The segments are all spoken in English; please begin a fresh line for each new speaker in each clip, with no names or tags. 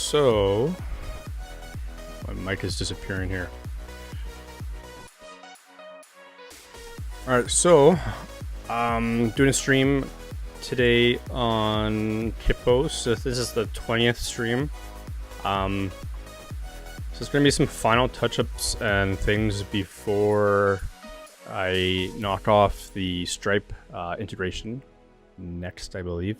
so my mic is disappearing here. All right, so doing a stream today on Kippos. So this is the 20th stream. So it's gonna be some final touch-ups and things before I knock off the Stripe integration next, I believe.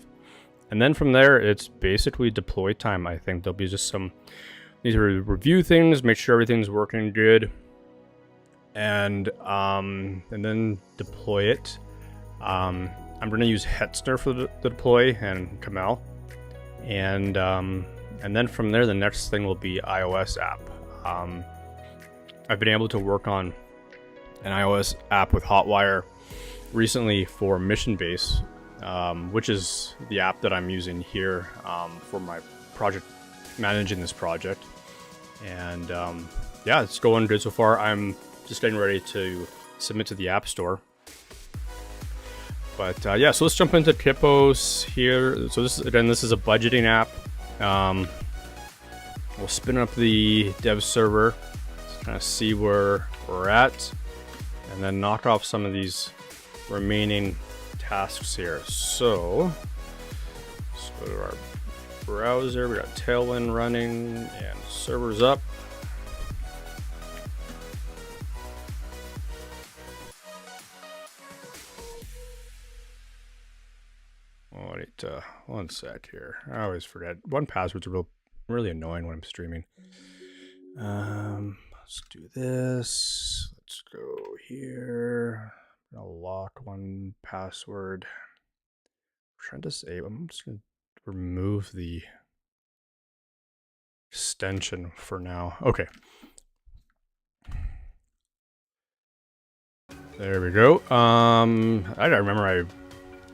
And then from there, it's basically deploy time. I think there'll be just some, need to review things, make sure everything's working good, and then deploy it. I'm going to use Hetzner for the deploy and Kamel, and then from there, the next thing will be iOS app. I've been able to work on an iOS app with Hotwire recently for Mission Base. Which is the app that I'm using here for my project, managing this project. And yeah, it's going good so far. I'm just getting ready to submit to the App Store. But yeah, so let's jump into Kippos here. So this is a budgeting app. We'll spin up the dev server to kind of see where we're at, and then knock off some of these remaining tasks here. So let's go to our browser. We got Tailwind running and servers up. Oh, I need to, one sec here. I always forget. 1Passwords are really annoying when I'm streaming. Let's do this. Let's go here. I'll lock 1Password. I'm trying to save. I'm just going to remove the extension for now. Okay. There we go. I don't remember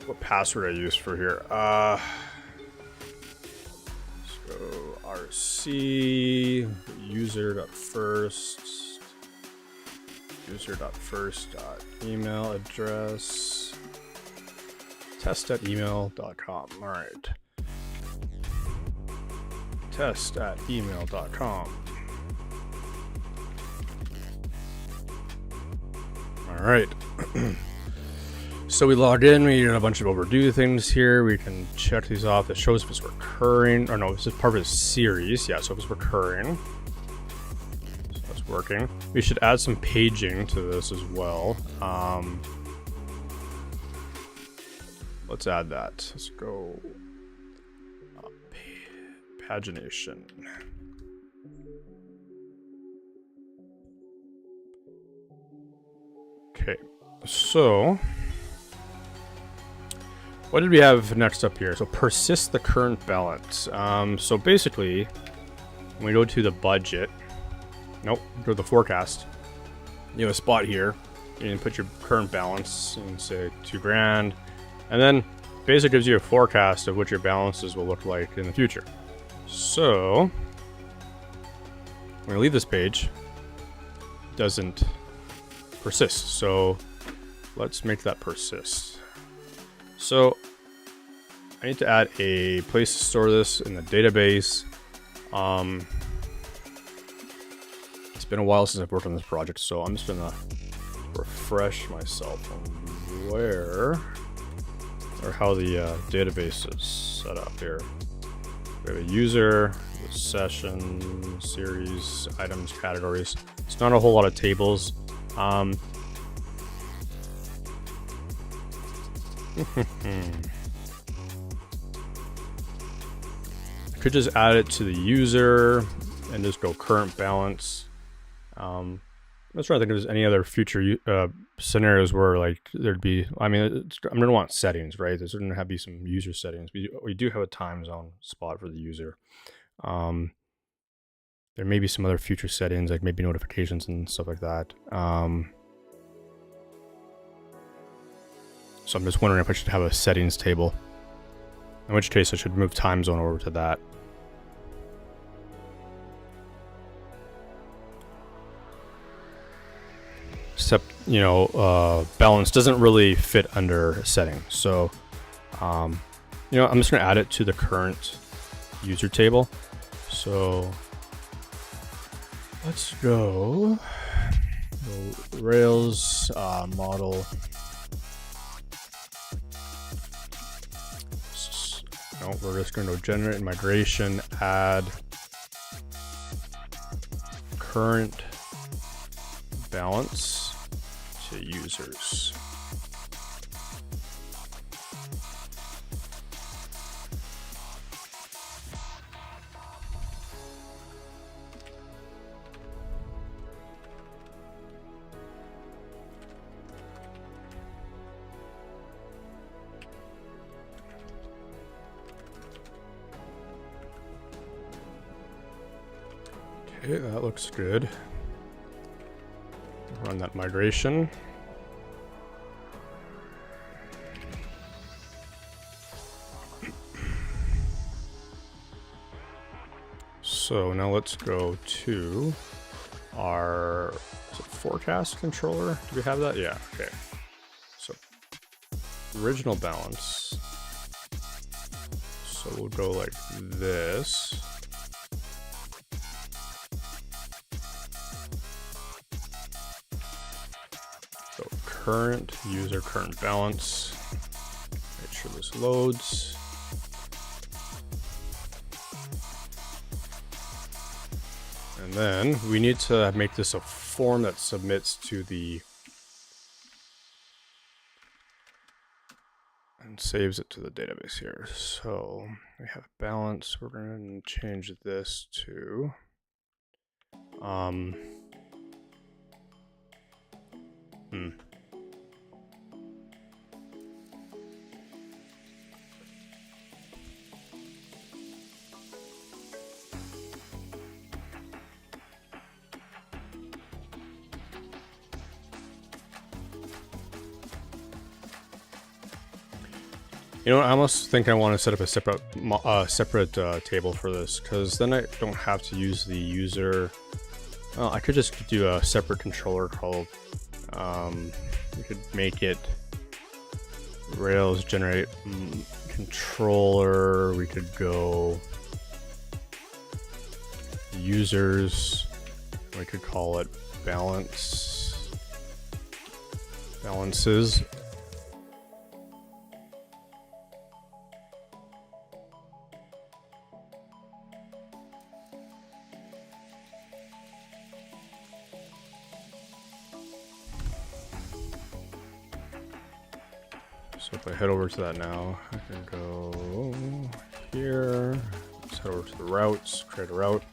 what password I used for here. Let's go RC user.first. User.first.email address test@email.com. All right, test@email.com. All right. So we logged in. We did a bunch of overdue things here. We can check these off. It shows if it's recurring, or no, this is part of a series. Yeah, so if it's recurring. Working. We should add some paging to this as well. Let's add that. Let's go pagination. Okay, so what did we have next up here? So persist the current balance. So basically, when we go to the budget, nope, go to the forecast. You have a spot here. You can put your current balance and say 2 grand. And then basically gives you a forecast of what your balances will look like in the future. So when we leave this page, it doesn't persist. So let's make that persist. So I need to add a place to store this in the database. It's been a while since I've worked on this project, so I'm just gonna refresh myself on where or how the database is set up here. We have a user, a session, series, items, categories. It's not a whole lot of tables. I could just add it to the user and just go current balance. I'm just trying to think if there's any other future scenarios where like there'd be, I mean, I'm gonna want settings, right? There's gonna have to be some user settings. We do have a time zone spot for the user. There may be some other future settings, like maybe notifications and stuff like that. So I'm just wondering if I should have a settings table, in which case I should move time zone over to that. Except, you know, balance doesn't really fit under setting. So, you know, I'm just going to add it to the current user table. So let's go Rails model. No, we're just going to generate migration, add current balance to users. Okay, that looks good. Run that migration. So now let's go to our forecast controller. Do we have that? Yeah, okay. So original balance. So we'll go like this. So current user current balance. Make sure this loads. And then we need to make this a form that submits to the and saves it to the database here. So we have balance. We're going to change this to You know what, I almost think I want to set up a separate table for this, because then I don't have to use the user. Well, I could just do a separate controller called, we could make it Rails generate controller. We could go users. We could call it balances. So if I head over to that now, I can go here. Let's head over to the routes, create a route.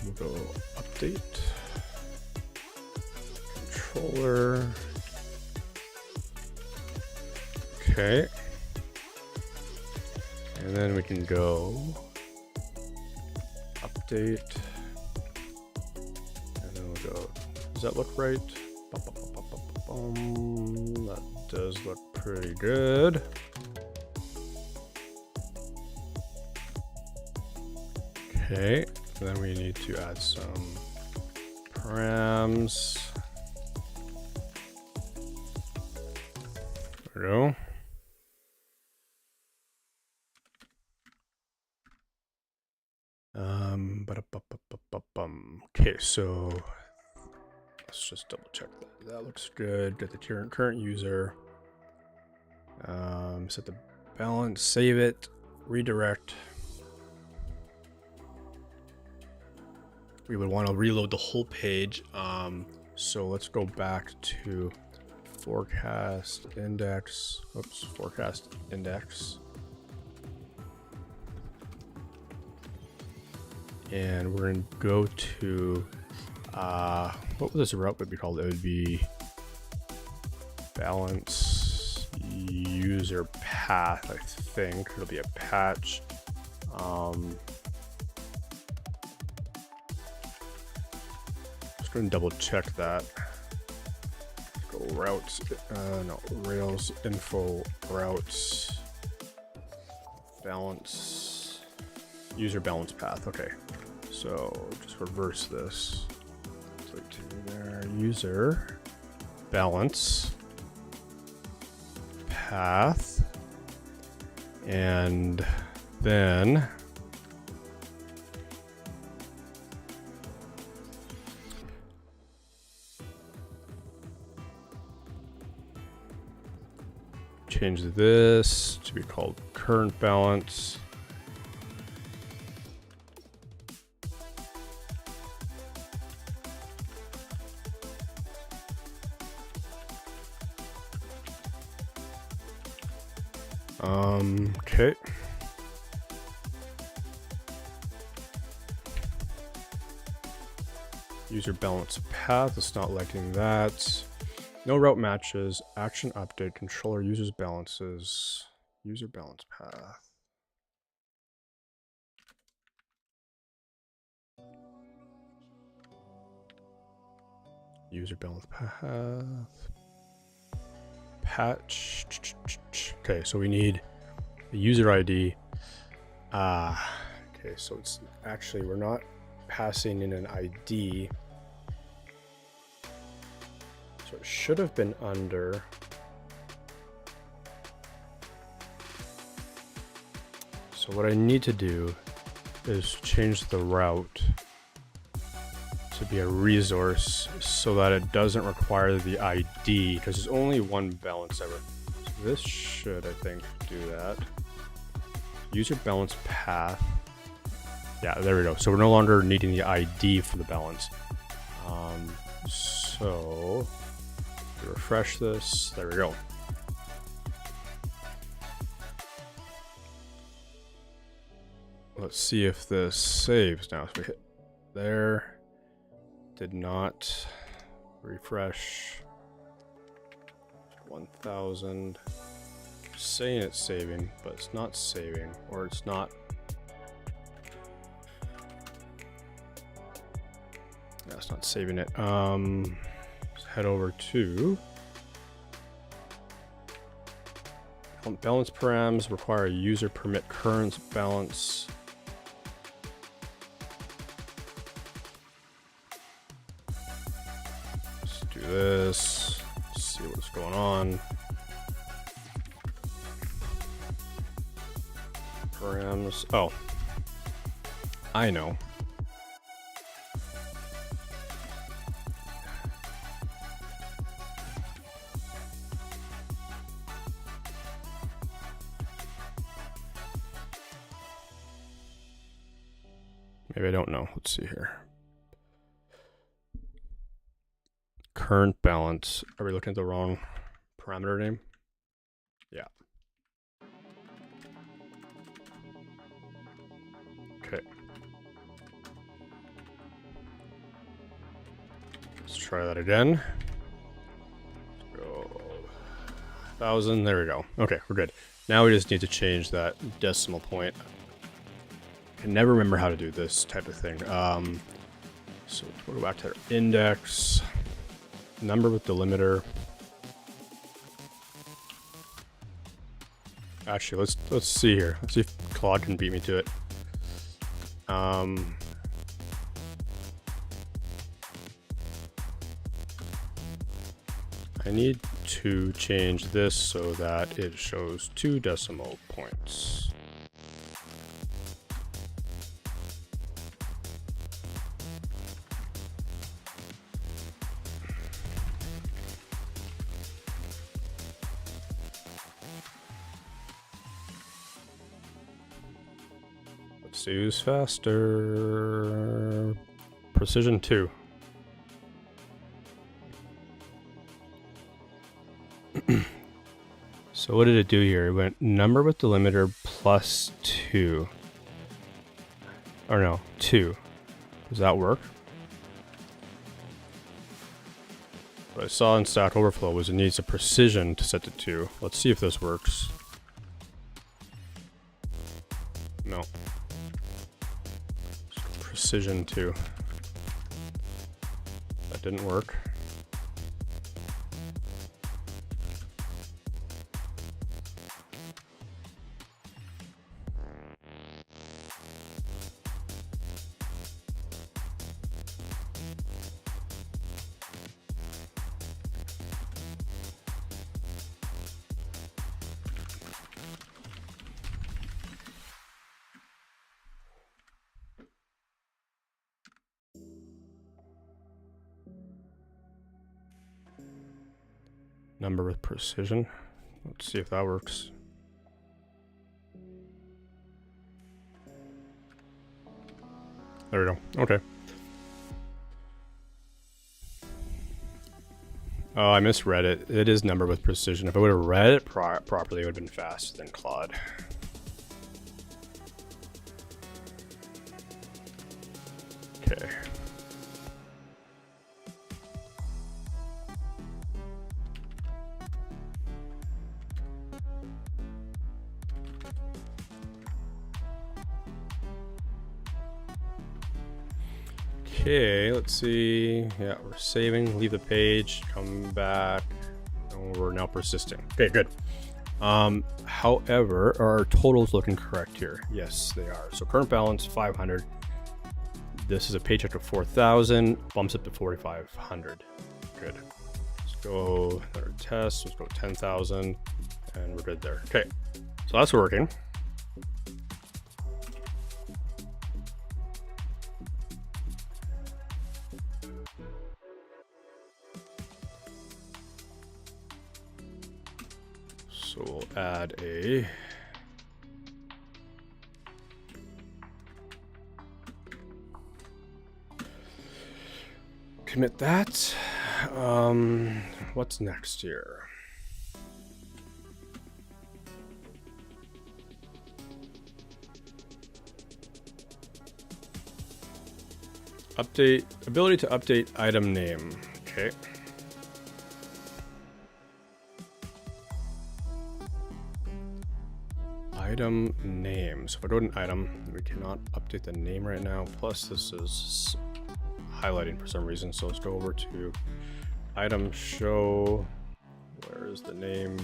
We'll go update controller. Okay, and then we can go update, and then we'll go, does that look right? That does look pretty good. Okay, and then we need to add some params. There we go. Okay, so let's just double check that. That looks good. Get the current user. Set the balance, save it, redirect. We would want to reload the whole page. So let's go back to forecast index. Oops, forecast index. And we're going to go to, what would this route would be called? It would be balance user path, I think. It'll be a patch. Just going to double check that. Go routes, no, Rails info routes, balance. User balance path. Okay, so just reverse this. Click to there. User balance path, and then change this to be called current balance. Okay. User balance path, it's not liking that. No route matches, action update, controller users balances, user balance path. User balance path. Patch. Okay, so we need the user ID. Okay, so it's actually, we're not passing in an ID. So it should have been under. So what I need to do is change the route to be a resource so that it doesn't require the ID, because there's only one balance ever. So this should, I think, do that. User balance path. Yeah, there we go. So we're no longer needing the ID for the balance. So refresh this. There we go. Let's see if this saves now. So we hit there. Did not refresh. 1000. Saying it's saving, but it's not saving, or it's not. Yeah, it's not saving it. Let's head over to balance params. Require a user permit current balance. Let's do this. Let's see what's going on. Params. Oh, I know. Maybe I don't know. Let's see here. Current balance. Are we looking at the wrong parameter name? Yeah. Okay. Let's try that again. Let's go 1000. There we go. Okay, we're good. Now we just need to change that decimal point. I can never remember how to do this type of thing. So we'll go back to our index, number with delimiter. Actually, let's see here. Let's see if Claude can beat me to it. I need to change this so that it shows 2 decimal points. Let's use faster. Precision 2. So what did it do here? It went number with delimiter plus 2. Or no, 2. Does that work? What I saw in Stack Overflow was it needs a precision to set to 2. Let's see if this works. No. Precision 2. That didn't work. Number with precision. Let's see if that works. There we go. Okay. Oh, I misread it. It is number with precision. If I would have read it properly, it would have been faster than Claude. Okay. Okay, let's see. Yeah, we're saving, leave the page, come back, and we're now persisting. Okay, good. However, are our totals looking correct here? Yes, they are. So current balance 500. This is a paycheck of 4,000, bumps up to 4,500. Good. Let's go another test. Let's go 10,000, and we're good there. Okay, so that's working. So we'll add a commit that. What's next here? Update, ability to update item name. Okay. Item name. So if I go to an item, we cannot update the name right now. Plus this is highlighting for some reason. So let's go over to item show. Where is the name?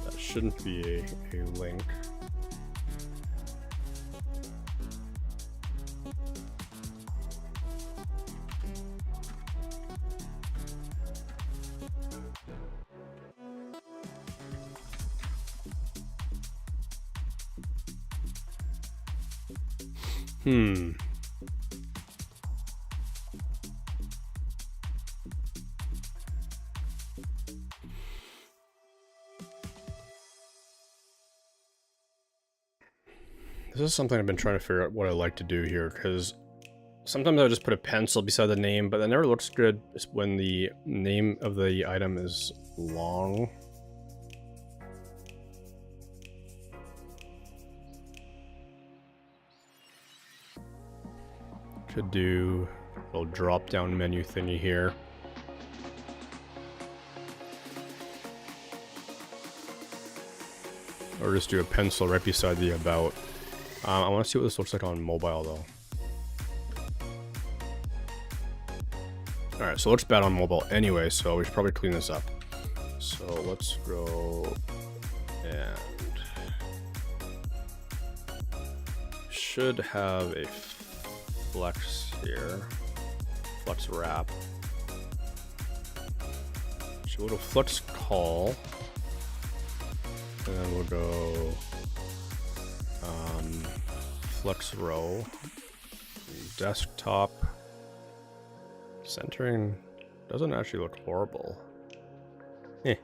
That shouldn't be a link. This is something I've been trying to figure out what I like to do here, because sometimes I'll just put a pencil beside the name, but that never looks good when the name of the item is long. Could do a little drop-down menu thingy here. Or just do a pencil right beside the about. I want to see what this looks like on mobile though. Alright, so it looks bad on mobile anyway, so we should probably clean this up. So let's go and should have a flex here. Flex wrap. So we'll go flex call. And then we'll go flex row, desktop. Centering doesn't actually look horrible. Eh.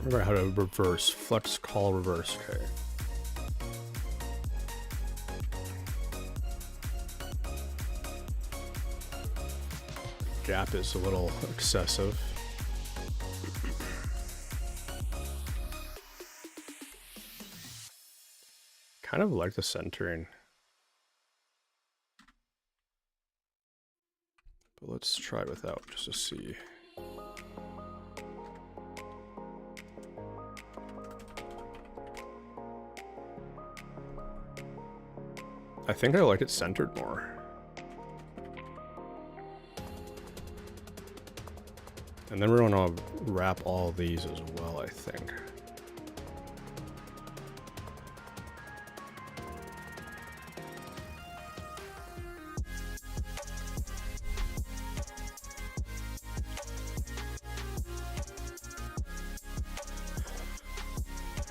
Remember how to reverse. Flex call reverse. Okay. Gap is a little excessive. Kind of like the centering. But let's try it without just to see. I think I like it centered more. And then we're gonna wrap all these as well, I think.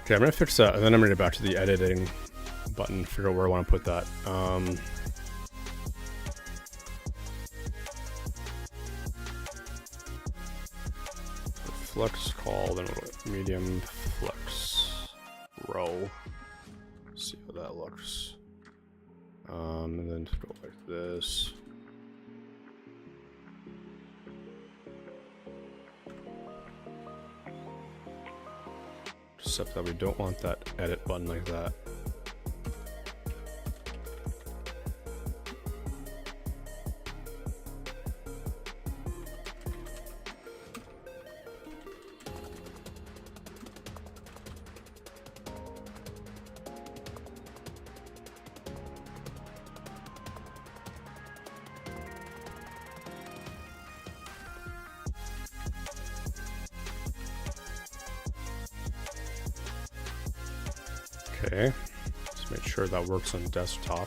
Okay, I'm gonna fix that, and then I'm gonna go back to the editing button, figure out where I want to put that. Flex call, then medium flex row. See how that looks. And then go like this. Except that we don't want that edit button like that. Okay, let's make sure that works on desktop.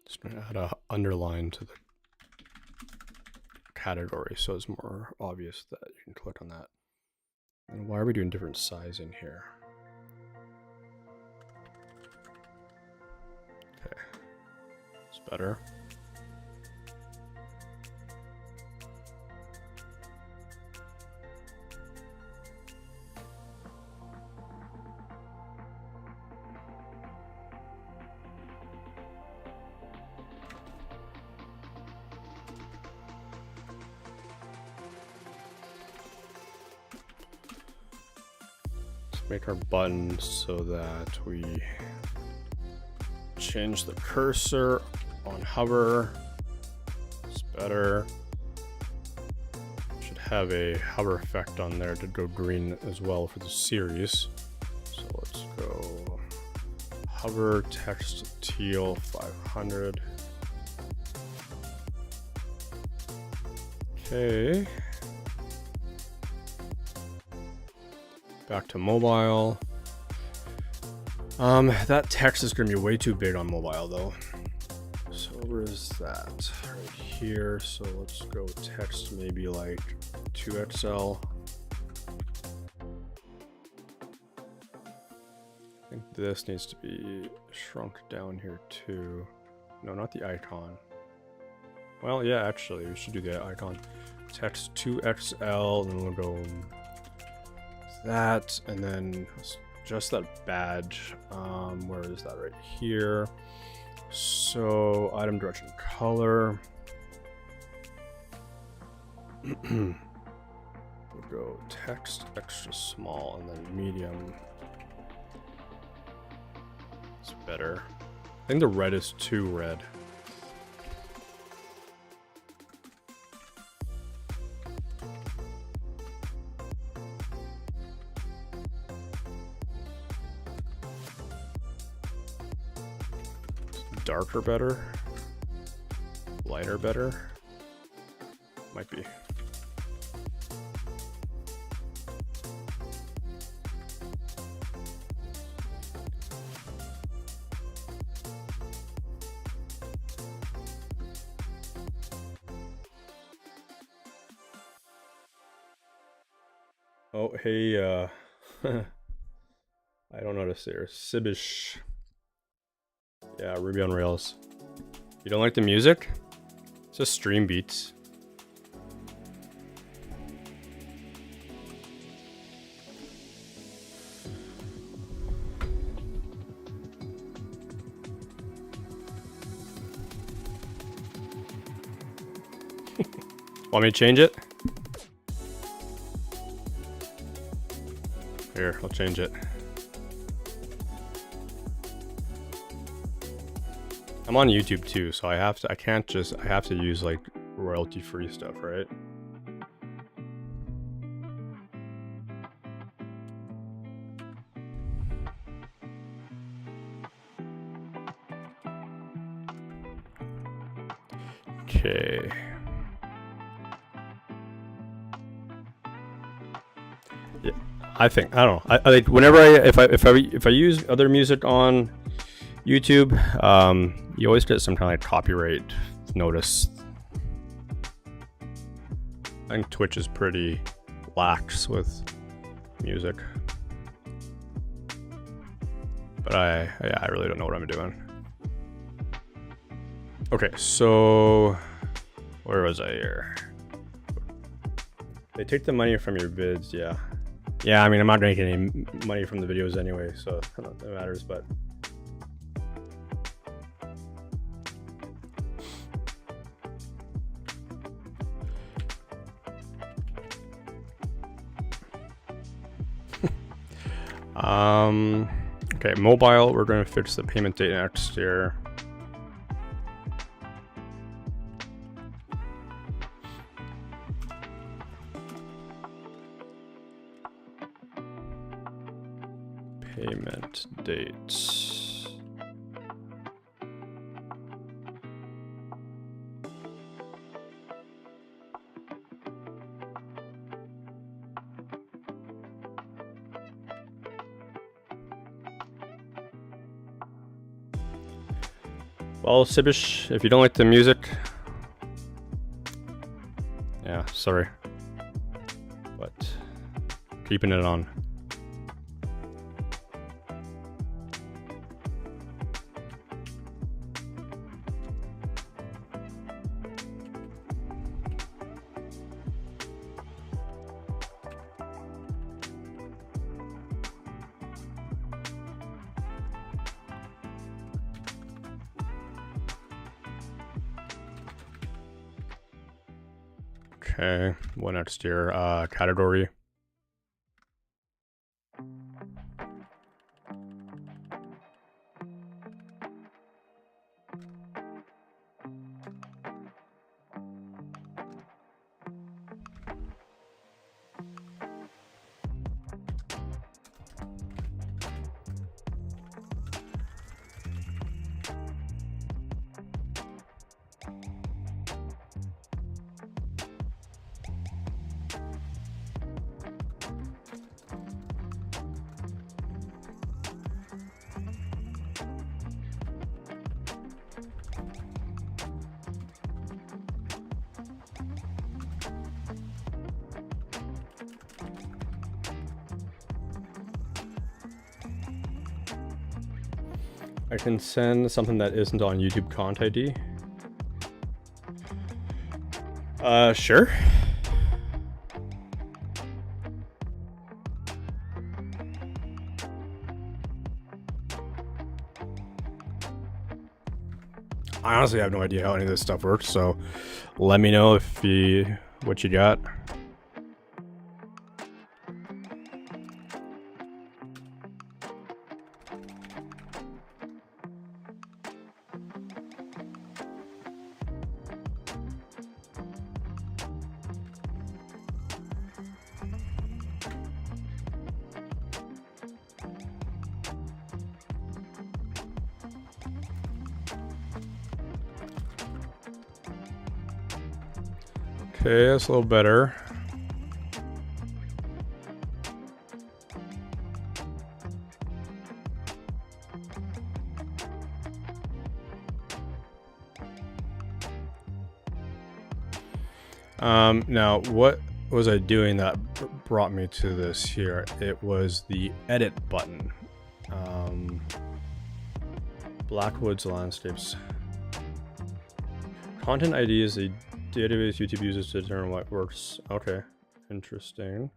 Just gonna add a underline to the category so it's more obvious that you can click on that. And why are we doing different sizing here? Okay, it's better. Make our button so that we change the cursor on hover. It's better. Should have a hover effect on there to go green as well for the series. So let's go hover text teal 500. Okay. Back to mobile. That text is going to be way too big on mobile though. So where is that? Right here. So let's go text maybe like 2XL. I think this needs to be shrunk down here too. No, not the icon. Well, yeah, actually, we should do the icon. Text 2XL, and then we'll go that, and then just that badge. Where is that? Right here. So item direction color. We'll go text extra small and then medium. It's better. I think the red is too red. Darker better? Lighter better? Might be. Oh, hey, I don't know how to say her. Sibish. Yeah, Ruby on Rails. You don't like the music? It's just stream beats. Want me to change it? Here, I'll change it. I'm on YouTube too, so I have to use like royalty-free stuff, right? Okay. Yeah, I don't know. I like whenever if I use other music on YouTube, you always get some kind of like copyright notice. I think Twitch is pretty lax with music, but I really don't know what I'm doing. Okay, so where was I here? They take the money from your vids, yeah. Yeah, I mean, I'm not gonna get any money from the videos anyway, so not that matters, but. Okay, mobile, we're gonna fix the payment date next year. Payment dates. Well, Sibish, if you don't like the music, yeah, sorry, but keeping it on. Okay, what next year? Category. I can send something that isn't on YouTube Content ID. Sure. I honestly have no idea how any of this stuff works, so let me know if what you got. Okay, that's a little better. Now what was I doing that brought me to this here? It was the edit button. Blackwoods Landscapes. Content ID is a database YouTube uses to determine what works. Okay, interesting.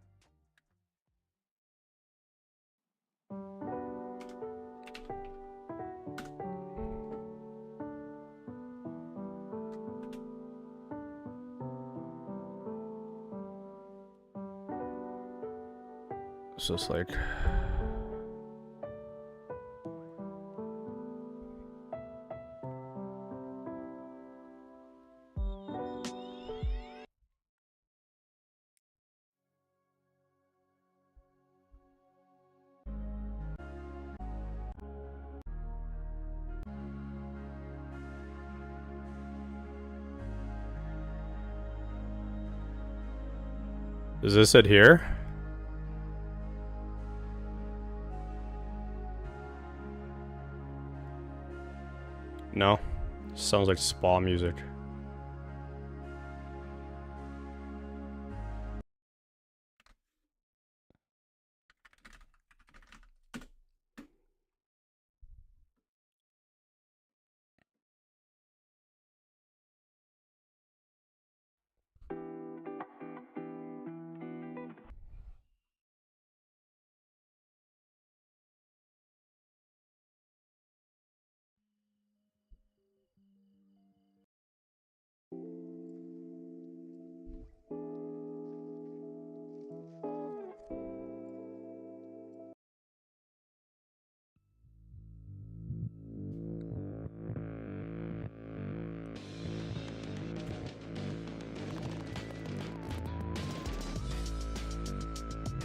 So it's like Is this it here? No. Sounds like spa music.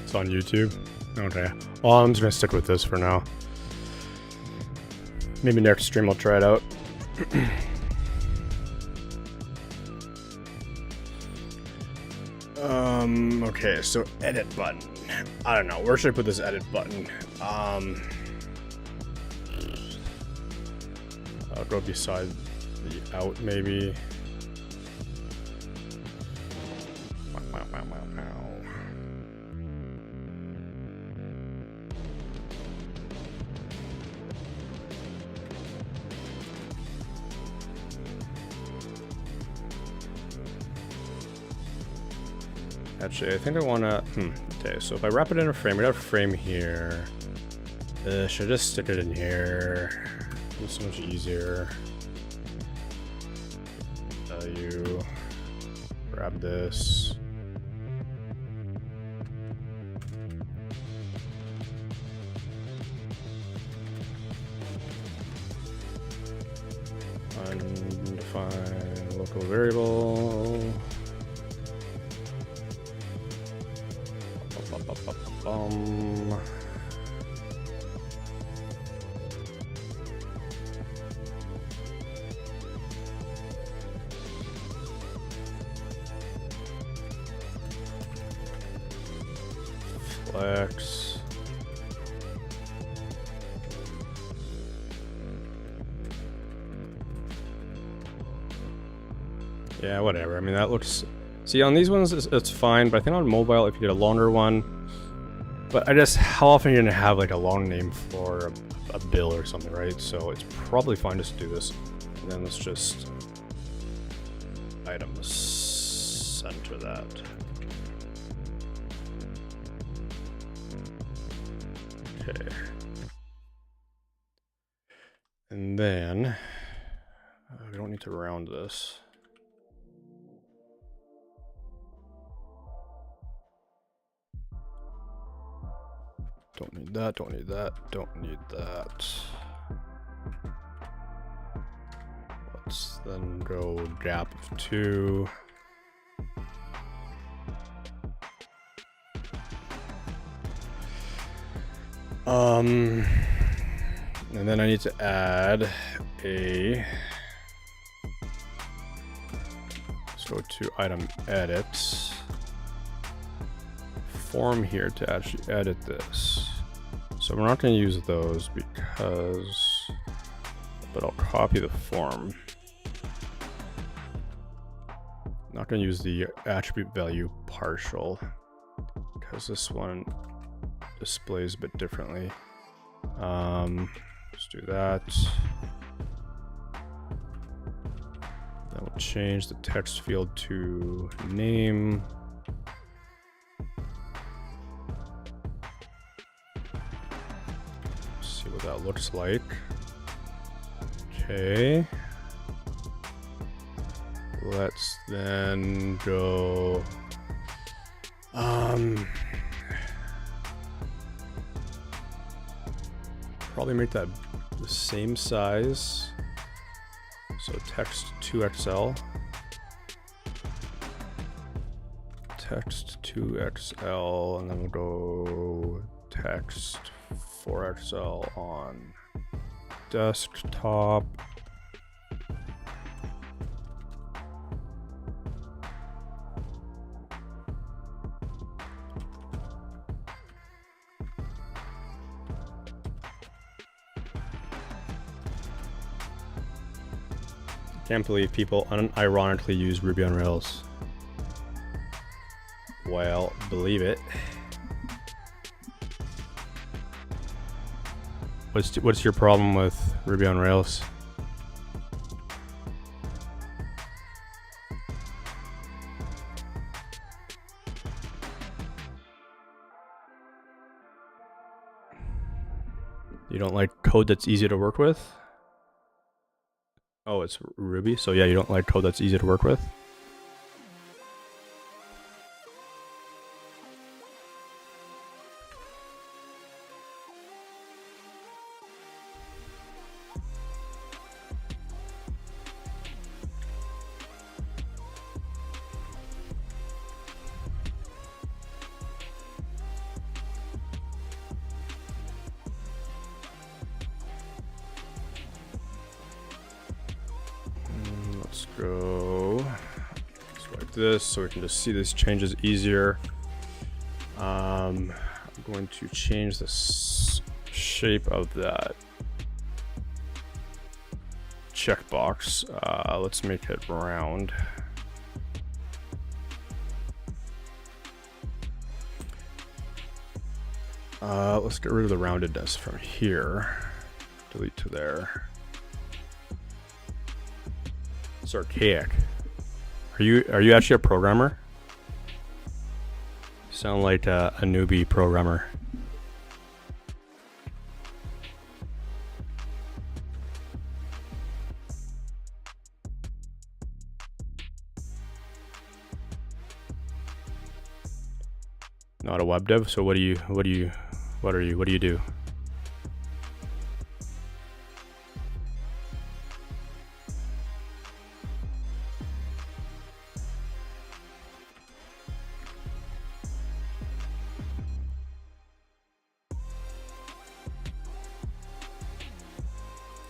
It's on YouTube. Okay. Well, I'm just gonna stick with this for now. Maybe next stream I'll try it out. Okay, so edit button. I don't know. Where should I put this edit button? I'll go beside the out, maybe. Actually, I think I wanna, okay, so if I wrap it in a frame, we got a frame here. Should I just stick it in here? It's so much easier. You grab this. Undefined local variable. Flex. Yeah, whatever. I mean, that looks... See, on these ones, it's fine, but I think on mobile, if you get a longer one... But I just... How often are you going to have, like, a long name for a bill or something, right? So it's probably fine just to do this. And then let's just... Items. Center that. Okay. And then... we don't need to round this. Don't need that, don't need that, don't need that. Let's then go gap of 2. And then I need to add a... Let's go to item edit. Form here to actually edit this. So we're not going to use those because, but I'll copy the form. Not going to use the attribute value partial because this one displays a bit differently. Let's do that. Then we'll change the text field to name. See what that looks like. Okay. Let's then go. Probably make that the same size. So text 2XL. Text 2XL, and then we'll go text 4XL on desktop. Can't believe people unironically use Ruby on Rails. Well, believe it. What's your problem with Ruby on Rails? You don't like code that's easy to work with? Oh, it's Ruby, so yeah, you don't like code that's easy to work with? Let's go swipe this so we can just see these changes easier. I'm going to change the shape of that checkbox. Let's make it round. Let's get rid of the roundedness from here. Delete to there. It's archaic. Are you actually a programmer? You sound like a newbie programmer. Not a web dev, so what do you do?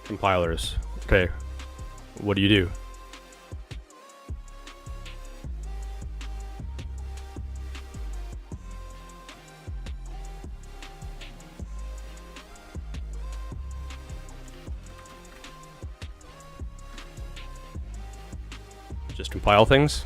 Compilers. Okay. What do you do? Just compile things?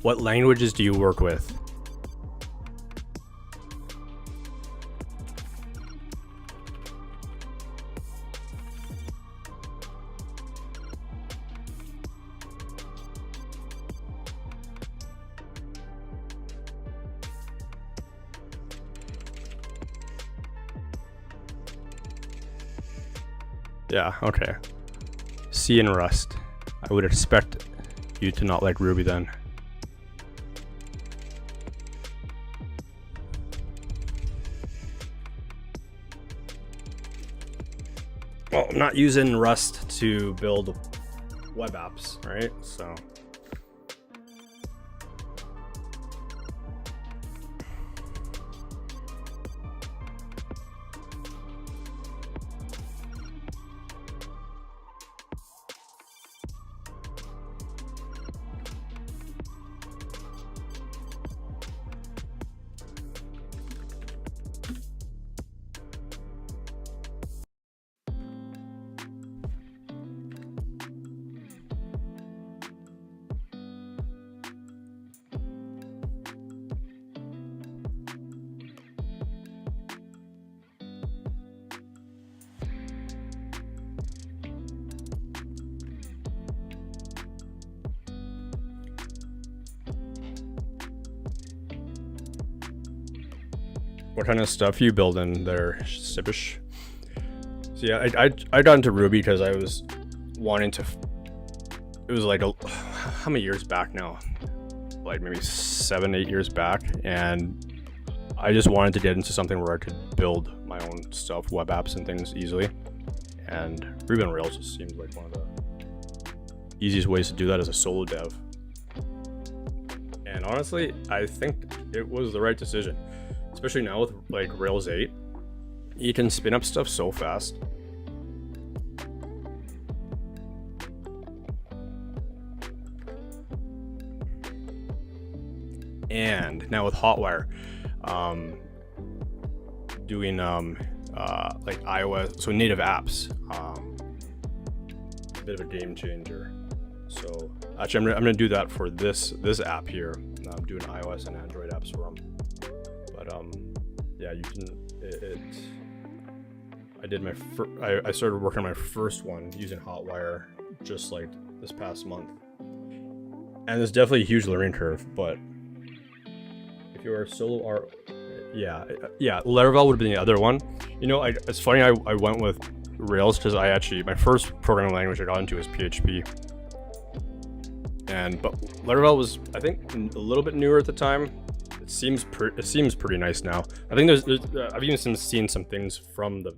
What languages do you work with? Yeah, okay. C and Rust. I would expect you to not like Ruby then. Well, I'm not using Rust to build web apps, right? So. What kind of stuff you build in there, Sibish? So yeah, I got into Ruby because I was wanting to. It was like how many years back now? Like maybe 7-8 years back, and I just wanted to get into something where I could build my own stuff, web apps and things easily. And Ruby on Rails just seemed like one of the easiest ways to do that as a solo dev. And honestly, I think it was the right decision. Especially now with like Rails 8, you can spin up stuff so fast. And now with Hotwire, doing like iOS, so native apps, a bit of a game changer. So actually, I'm gonna do that for this app here. I'm doing iOS and Android apps for them. But yeah, you can. I did my I started working on my first one using Hotwire just like this past month, and there's definitely a huge learning curve. But if you're a solo art, yeah, Laravel would have been the other one. You know, it's funny. I went with Rails because my first programming language I got into was PHP. But Laravel was, I think, a little bit newer at the time. It seems pretty nice now. I think I've even seen some things from the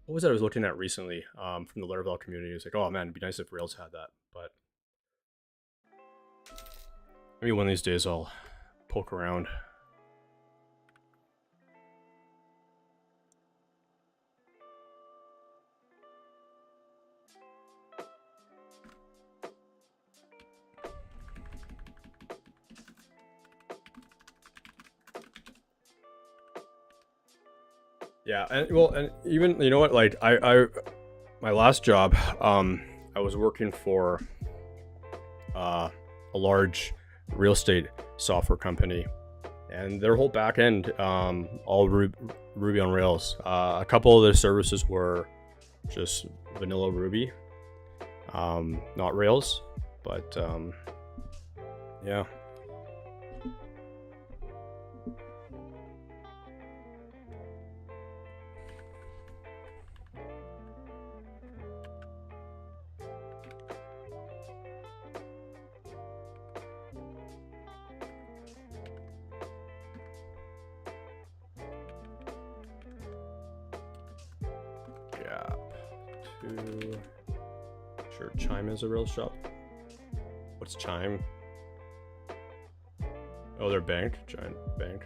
what was that I was looking at recently from the Laravel community. It's like, oh man, it'd be nice if Rails had that. But maybe one of these days I'll poke around. Yeah, and even, you know what, like my last job, I was working for a large real estate software company, and their whole back end, all Ruby on Rails. A couple of their services were just vanilla Ruby, not Rails, but yeah. Sure, Chime is a Rails shop. What's Chime? Oh, they're banked. Giant bank.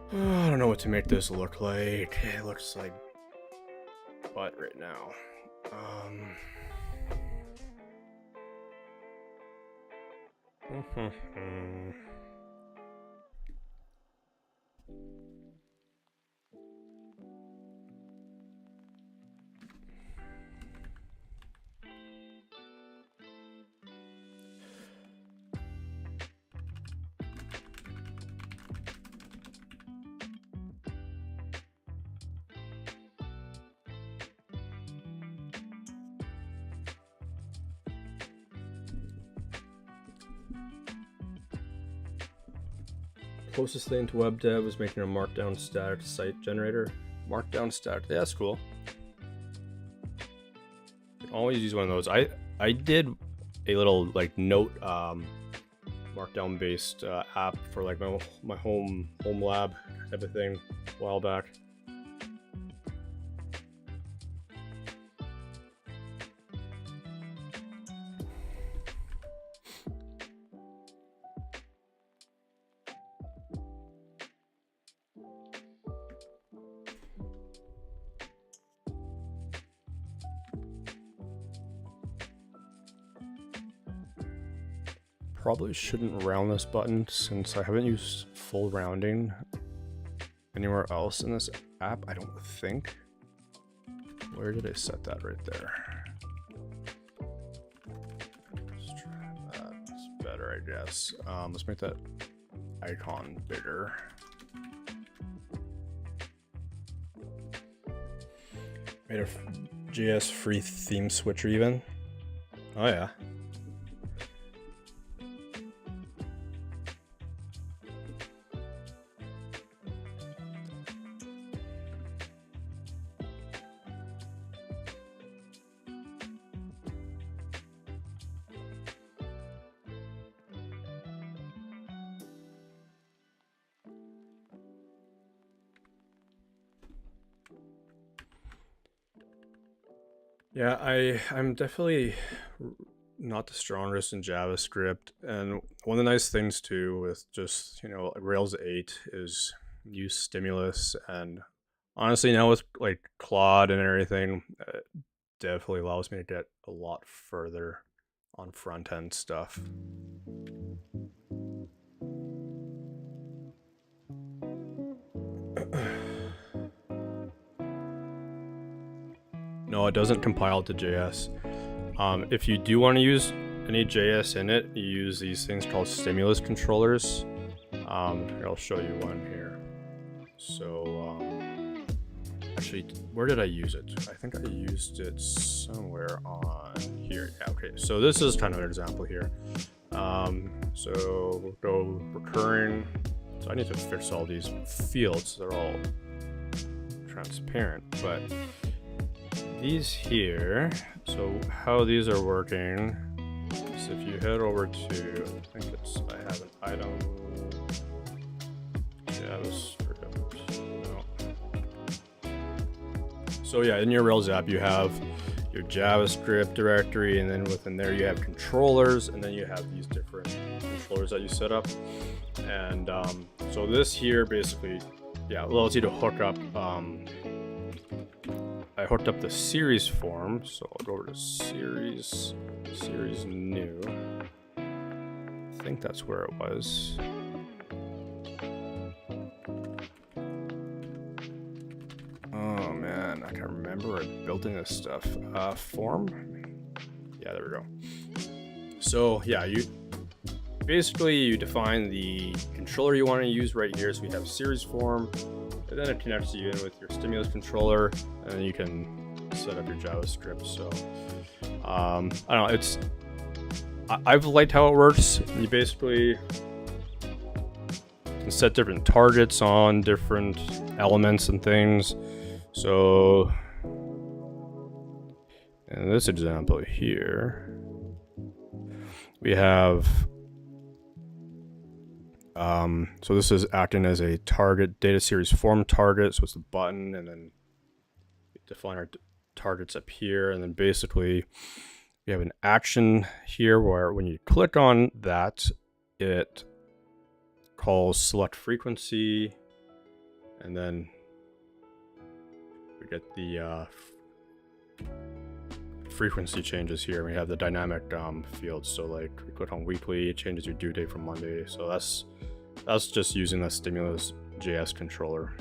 I don't know what to make this look like. It looks like butt right now. Closest thing to web dev was making a markdown static site generator. Markdown static, yeah, that's cool. You can always use one of those. I did a little like note markdown based app for like my home lab type of thing a while back. Probably shouldn't round this button since I haven't used full rounding anywhere else in this app, I don't think. Where did I set that? Right there. Let's try that. It's better, I guess. Let's make that icon bigger. Made a JS free theme switcher even. Oh yeah. Yeah, I'm definitely not the strongest in JavaScript, and one of the nice things too with just Rails 8 is use stimulus, and honestly now with like Claude and everything, it definitely allows me to get a lot further on front end stuff. No, it doesn't compile to JS. If you do want to use any JS in it, you use these things called stimulus controllers. Here, I'll show you one here. So, actually, where did I use it? I think I used it somewhere on here. Yeah, okay, so this is kind of an example here. So we'll go recurring. So I need to fix all these fields. They're all transparent, but these here, so how these are working is if you head over to, I think it's, I have an item, JavaScript, no. So yeah, in your Rails app, you have your JavaScript directory, and then within there you have controllers, and then you have these different controllers that you set up. And so this here basically, yeah, allows you to hook up, I hooked up the series form, so I'll go over to series new. I think that's where it was. Oh man, I can't remember building this stuff. Form? Yeah, there we go. So yeah, you define the controller you want to use right here. So we have series form, and then it connects you in with your stimulus controller, and then you can set up your JavaScript. So I don't know, I've liked how it works. You basically can set different targets on different elements and things. So in this example here, we have so this is acting as a target data series form target. So it's the button, and then we define our targets up here, and then basically we have an action here where when you click on that, it calls select frequency, and then we get the frequency changes here. We have the dynamic fields. So like we click on weekly, it changes your due date from Monday. So that's just using the stimulus JS controller.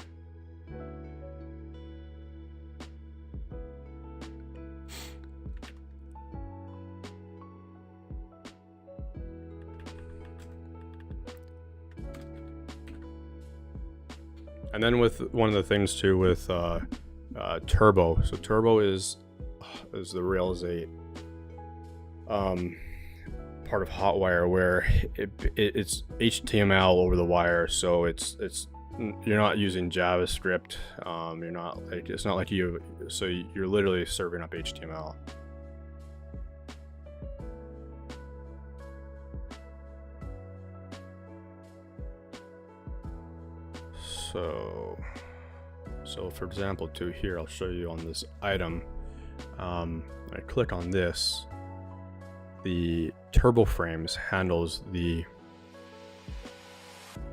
And then with one of the things too with Turbo. So Turbo is the Rails 8 part of Hotwire, where it's HTML over the wire. So it's you're not using JavaScript. You're not like, it's not like you. So you're literally serving up HTML. So for example, to here, I'll show you on this item. I click on this. The Turbo Frames handles the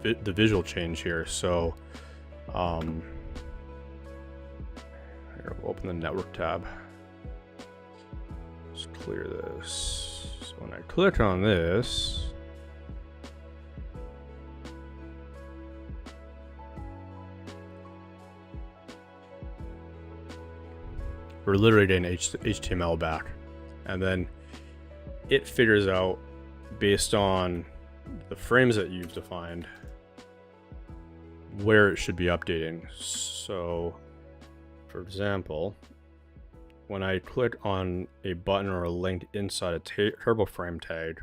visual change here. So here, we'll open the network tab. Let's clear this. So when I click on this, we're literally getting HTML back, and then it figures out, based on the frames that you've defined, where it should be updating. So for example, when I click on a button or a link inside a turbo frame tag,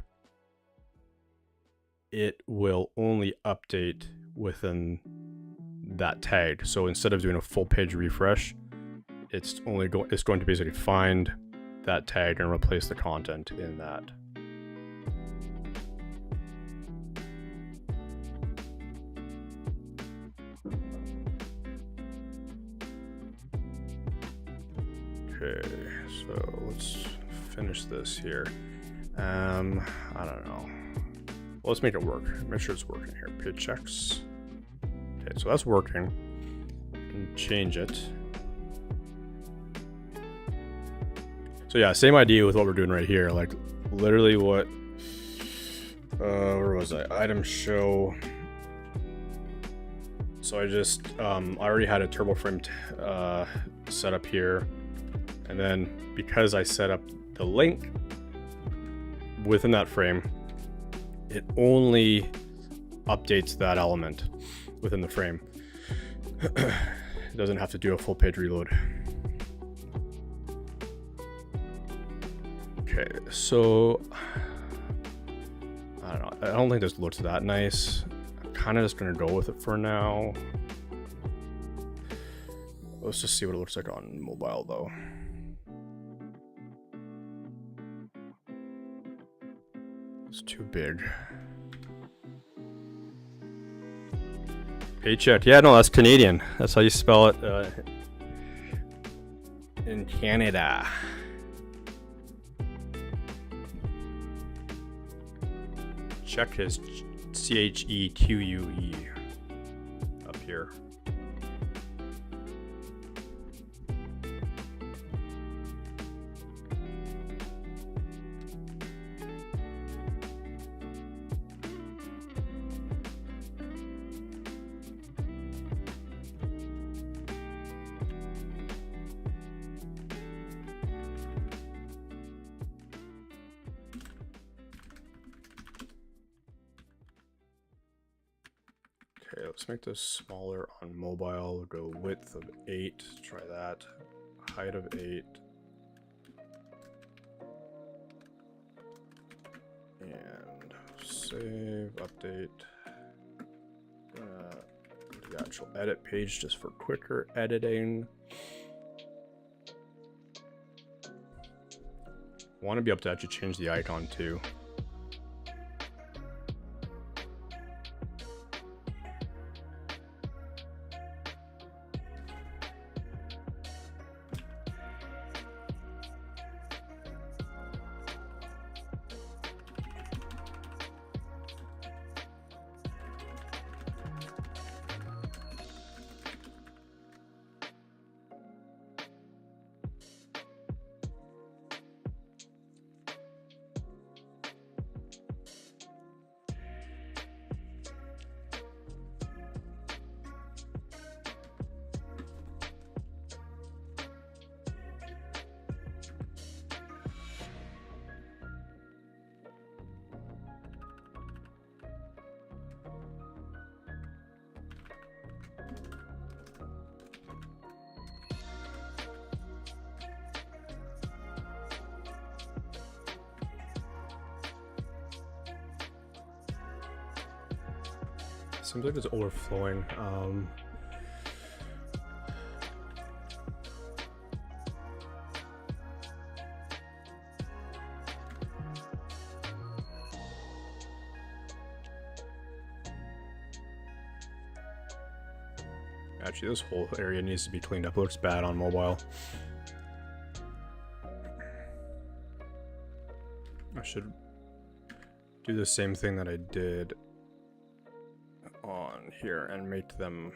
it will only update within that tag. So instead of doing a full page refresh, it's going to basically find that tag and replace the content in that. Okay, so let's finish this here. I don't know. Well, let's make it work. Make sure it's working here. Page checks. Okay, so that's working. And change it. So yeah, same idea with what we're doing right here. Like literally what, where was I? Item show. So I just, I already had a turbo frame set up here. And then because I set up the link within that frame, it only updates that element within the frame. It doesn't have to do a full page reload. Okay, so I don't know. I don't think this looks that nice. I'm kind of just gonna go with it for now. Let's just see what it looks like on mobile though. It's too big. Paycheck. Yeah, no, that's Canadian. That's how you spell it in Canada. Check is CHEQUE up here. Okay, let's make this smaller on mobile. We'll go width of 8. Try that. Height of 8. And save, update. The actual edit page just for quicker editing. Want to be able to actually change the icon too. Seems like it's overflowing. Actually, this whole area needs to be cleaned up. It looks bad on mobile. I should do the same thing that I did on here and make them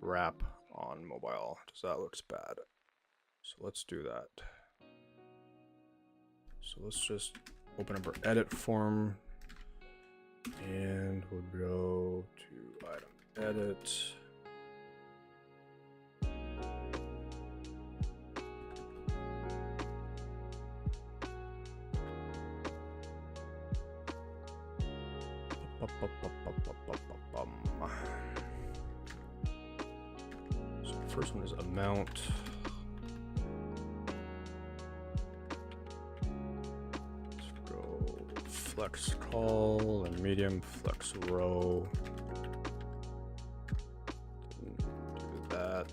wrap on mobile. Does that looks bad? So let's do that. So let's just open up our edit form and we'll go to item edit. So the first one is amount. Let's go flex call and medium flex row. Do that.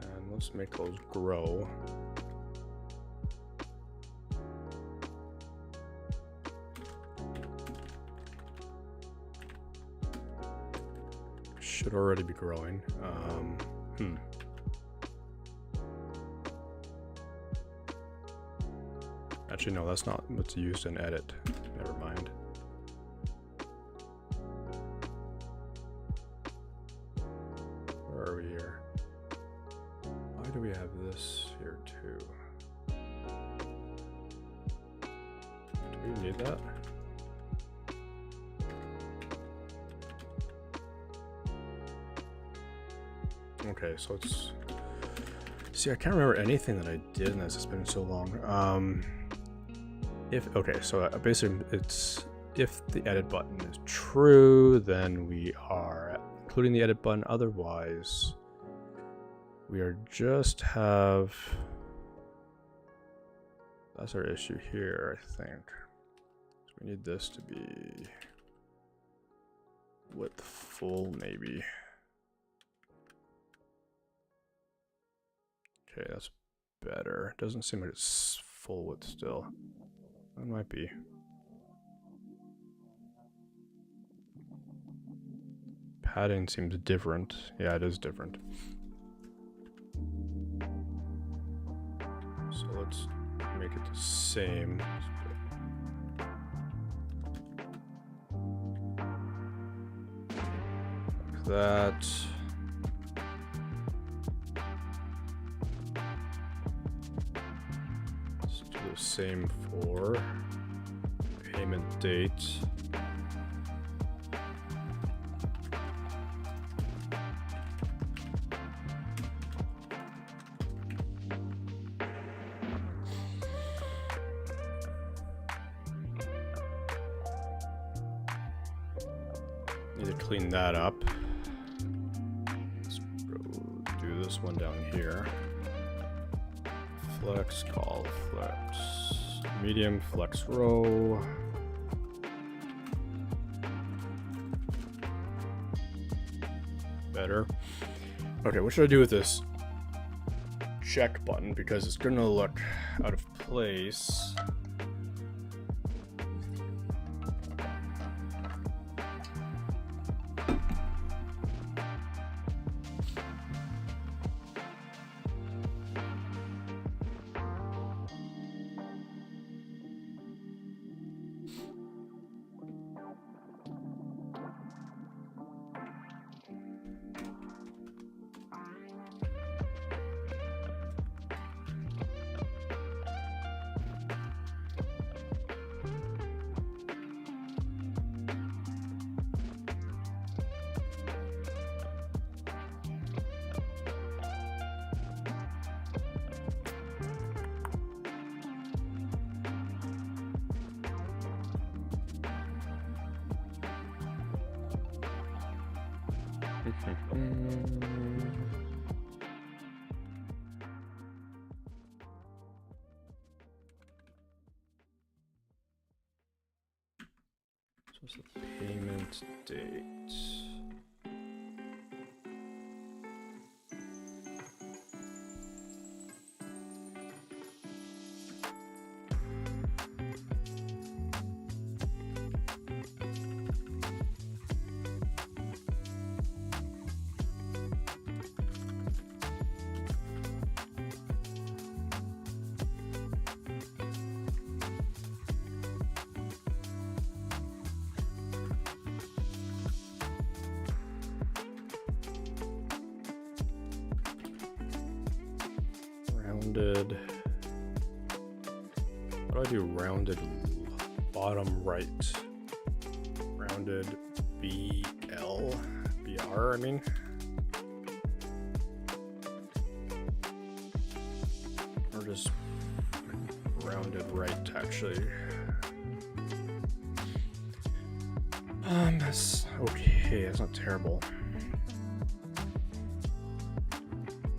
And let's make those grow. should already be growing. Actually, no, that's not what's used in edit. Never mind. Where are we here? Why do we have this here too? Do we need that? Okay, so it's... See, I can't remember anything that I did in this. It's been so long. Okay, so basically it's if the edit button is true, then we are including the edit button. Otherwise, we are just have... That's our issue here, I think. So we need this to be width full, maybe. Okay, that's better. It doesn't seem like it's full width still. It might be. Padding seems different. Yeah, it is different. So let's make it the same. Like that. Same for payment date. Need to clean that up. Let's do this one down here. Flex, call, flex, medium, flex row. Better. Okay, what should I do with this check button? Because it's gonna look out of place. So it's the payment date. Rounded. What do I do? Rounded bottom right. Rounded BR, I mean. Or just rounded right, actually. That's okay, that's not terrible.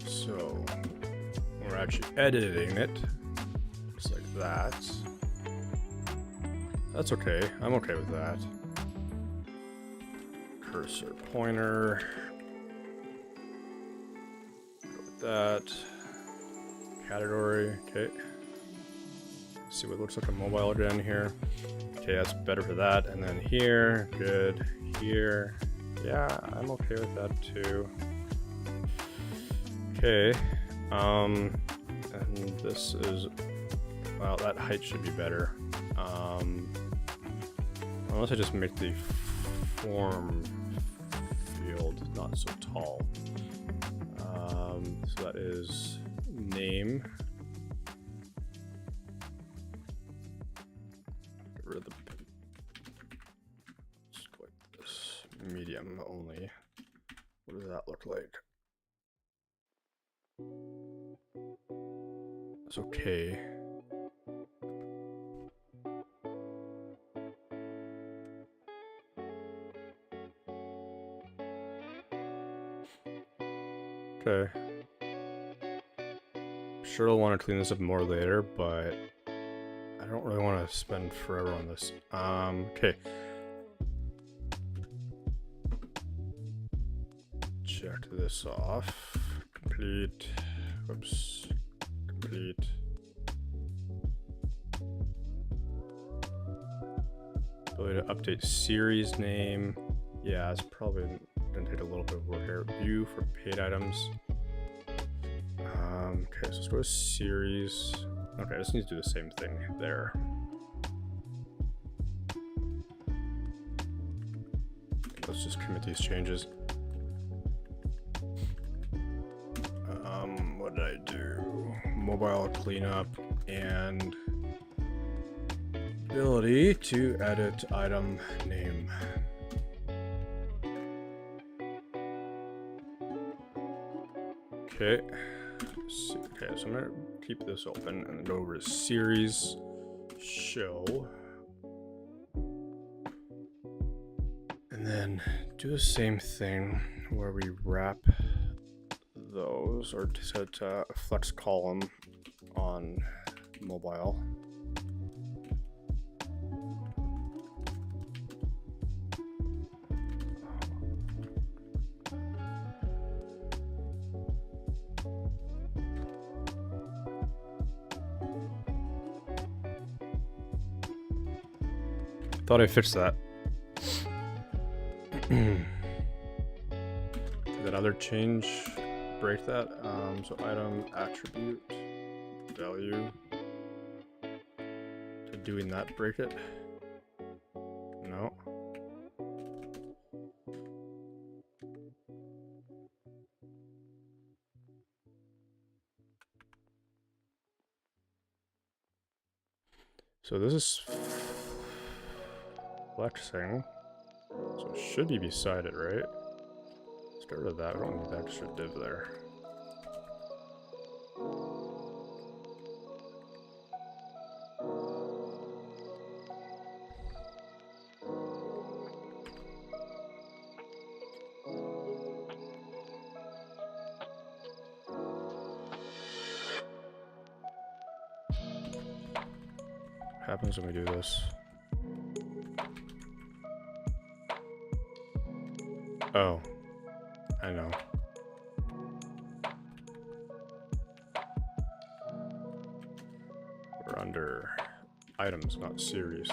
So we're actually editing it just like that. That's okay, I'm okay with that. Cursor pointer. Go with that. Category, okay. See what looks like a mobile again here. Okay, that's better for that. And then here, good. Here, Yeah, I'm okay with that too. Okay, and this is, well, that height should be better. Unless I just make the form field not so tall. So that is name. Get rid of the, just go like this, medium only. What does that look like? It's okay. Okay. Sure, I'll want to clean this up more later, but I don't really want to spend forever on this. Okay. Check this off. Complete. Whoops. Complete. Ability to update series name. Yeah, it's probably gonna take a little bit of work here. View for paid items. Okay, so let's go to series. Okay, I just need to do the same thing there. Let's just commit these changes. What did I do? Mobile cleanup and ability to edit item name. Okay. Okay, so I'm gonna keep this open and go over to series show. And then do the same thing where we wrap those, or set a flex column on mobile. Thought I fixed that. Did that other change break that? So item attribute value. Did doing that break it? No. So this is flexing, so it should be beside it, right? Let's get rid of that. I don't need the extra div there. What happens when we do this? Oh, I know. We're under items, not series.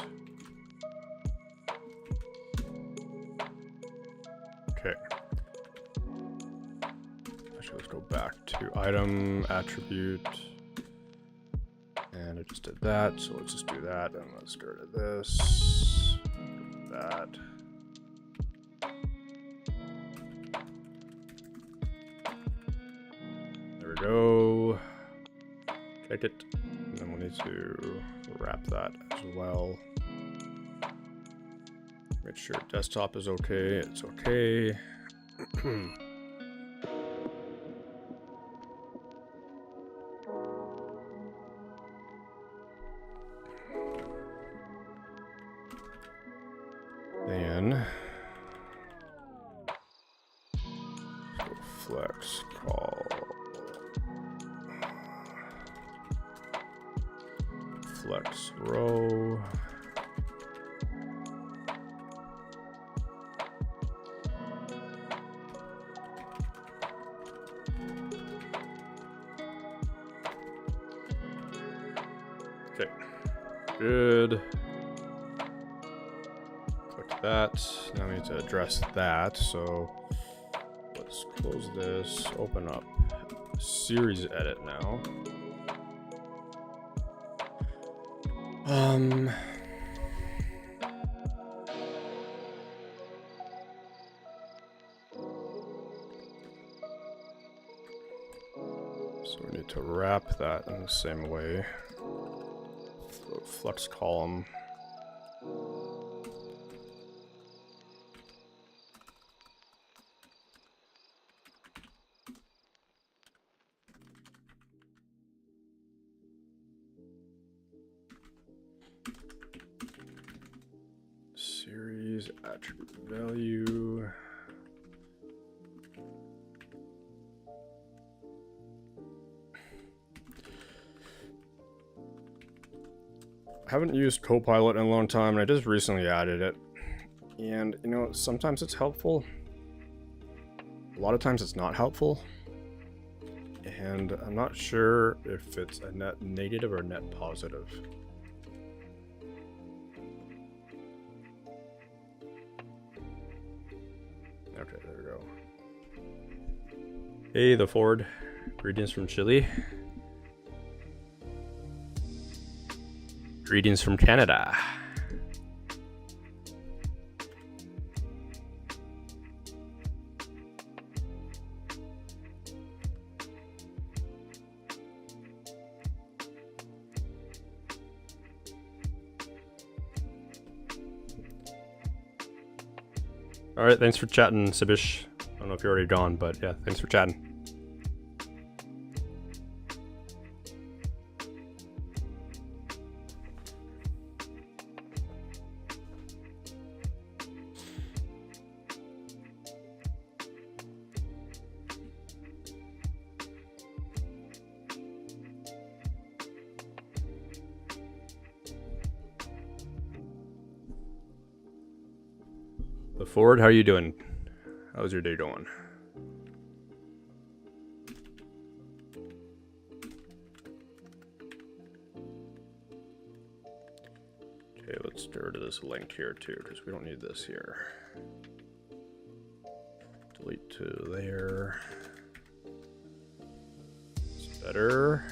Okay. Actually, let's go back to item attribute. And I just did that, so let's just do that, and let's get rid of this, that. There we go. Check it. And then we'll need to wrap that as well. Make sure desktop is okay. It's okay. Then flex call flex row. Okay, good. Click that. Now we need to address that. So let's close this, open up series edit now. So we need to wrap that in the same way. Flux column. Series attribute value. I haven't used Copilot in a long time, and I just recently added it. And, you know, sometimes it's helpful. A lot of times it's not helpful. And I'm not sure if it's a net negative or net positive. Okay, there we go. Hey, the Ford. Greetings from Chile. Greetings from Canada. All right, thanks for chatting, Sibish. I don't know if you're already gone, but yeah, thanks for chatting. The Ford, how are you doing? How's your day going? Okay, let's get rid of this link here too, because we don't need this here. Delete to there. It's better.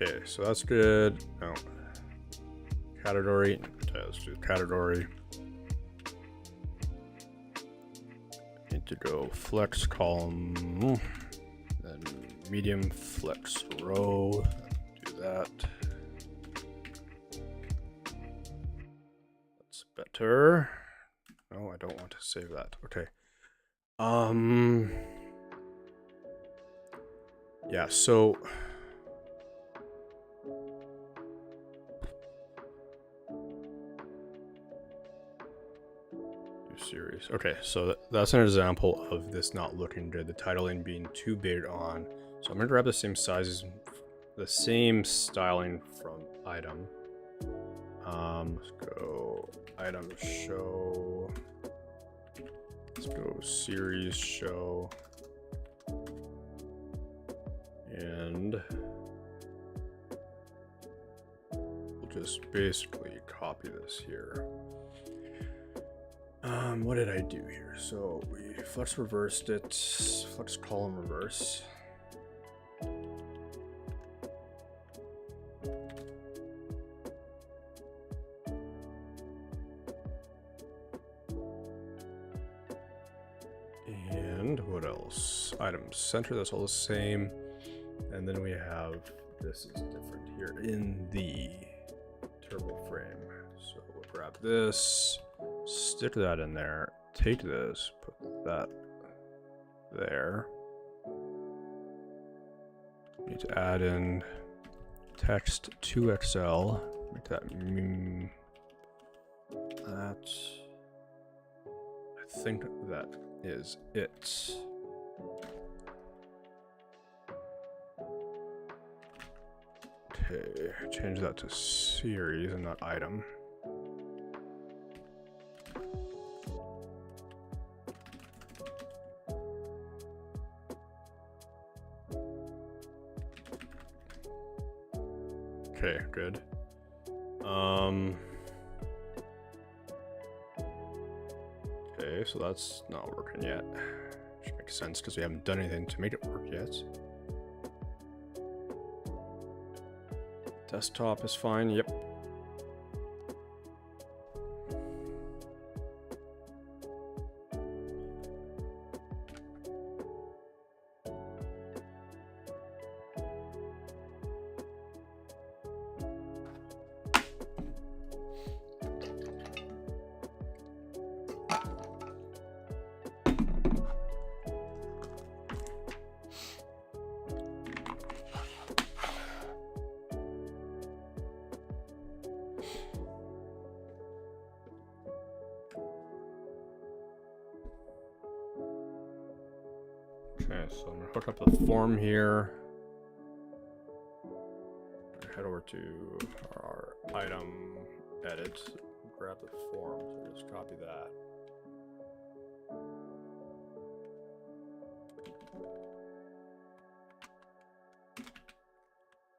Okay, so that's good. No. Category. Okay, let's do category. Need to go flex column, then medium flex row. Do that. That's better. No, I don't want to save that. Okay. Yeah, so series. Okay, so that's an example of this not looking good, the titling being too big on. So I'm gonna grab the same sizes, the same styling from item. Let's go item show. Let's go series show. And we'll just basically copy this here. What did I do here? So we flex reversed it, flex column reverse. And what else? Item center, that's all the same. And then we have, this is different here in the turbo frame. So we'll grab this, stick that in there, take this, put that there. Need to add in text 2XL, make that that. I think that is it. Okay, change that to series and not item. Okay, good. Okay, so that's not working yet. Which makes sense because we haven't done anything to make it work yet. Desktop is fine, yep. Okay, so I'm gonna hook up the form here. Head over to our item edit, grab the form, so just copy that.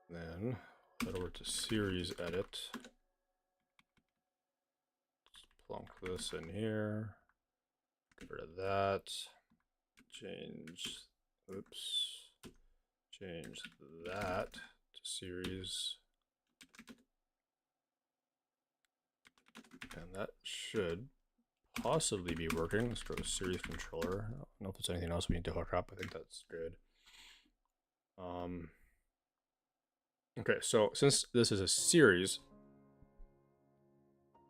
Then head over to series edit. Just plunk this in here. Get rid of that. Change that to series. And that should possibly be working. Let's go to series controller. I don't know if there's anything else we need to hook up. I think that's good. Okay, so since this is a series,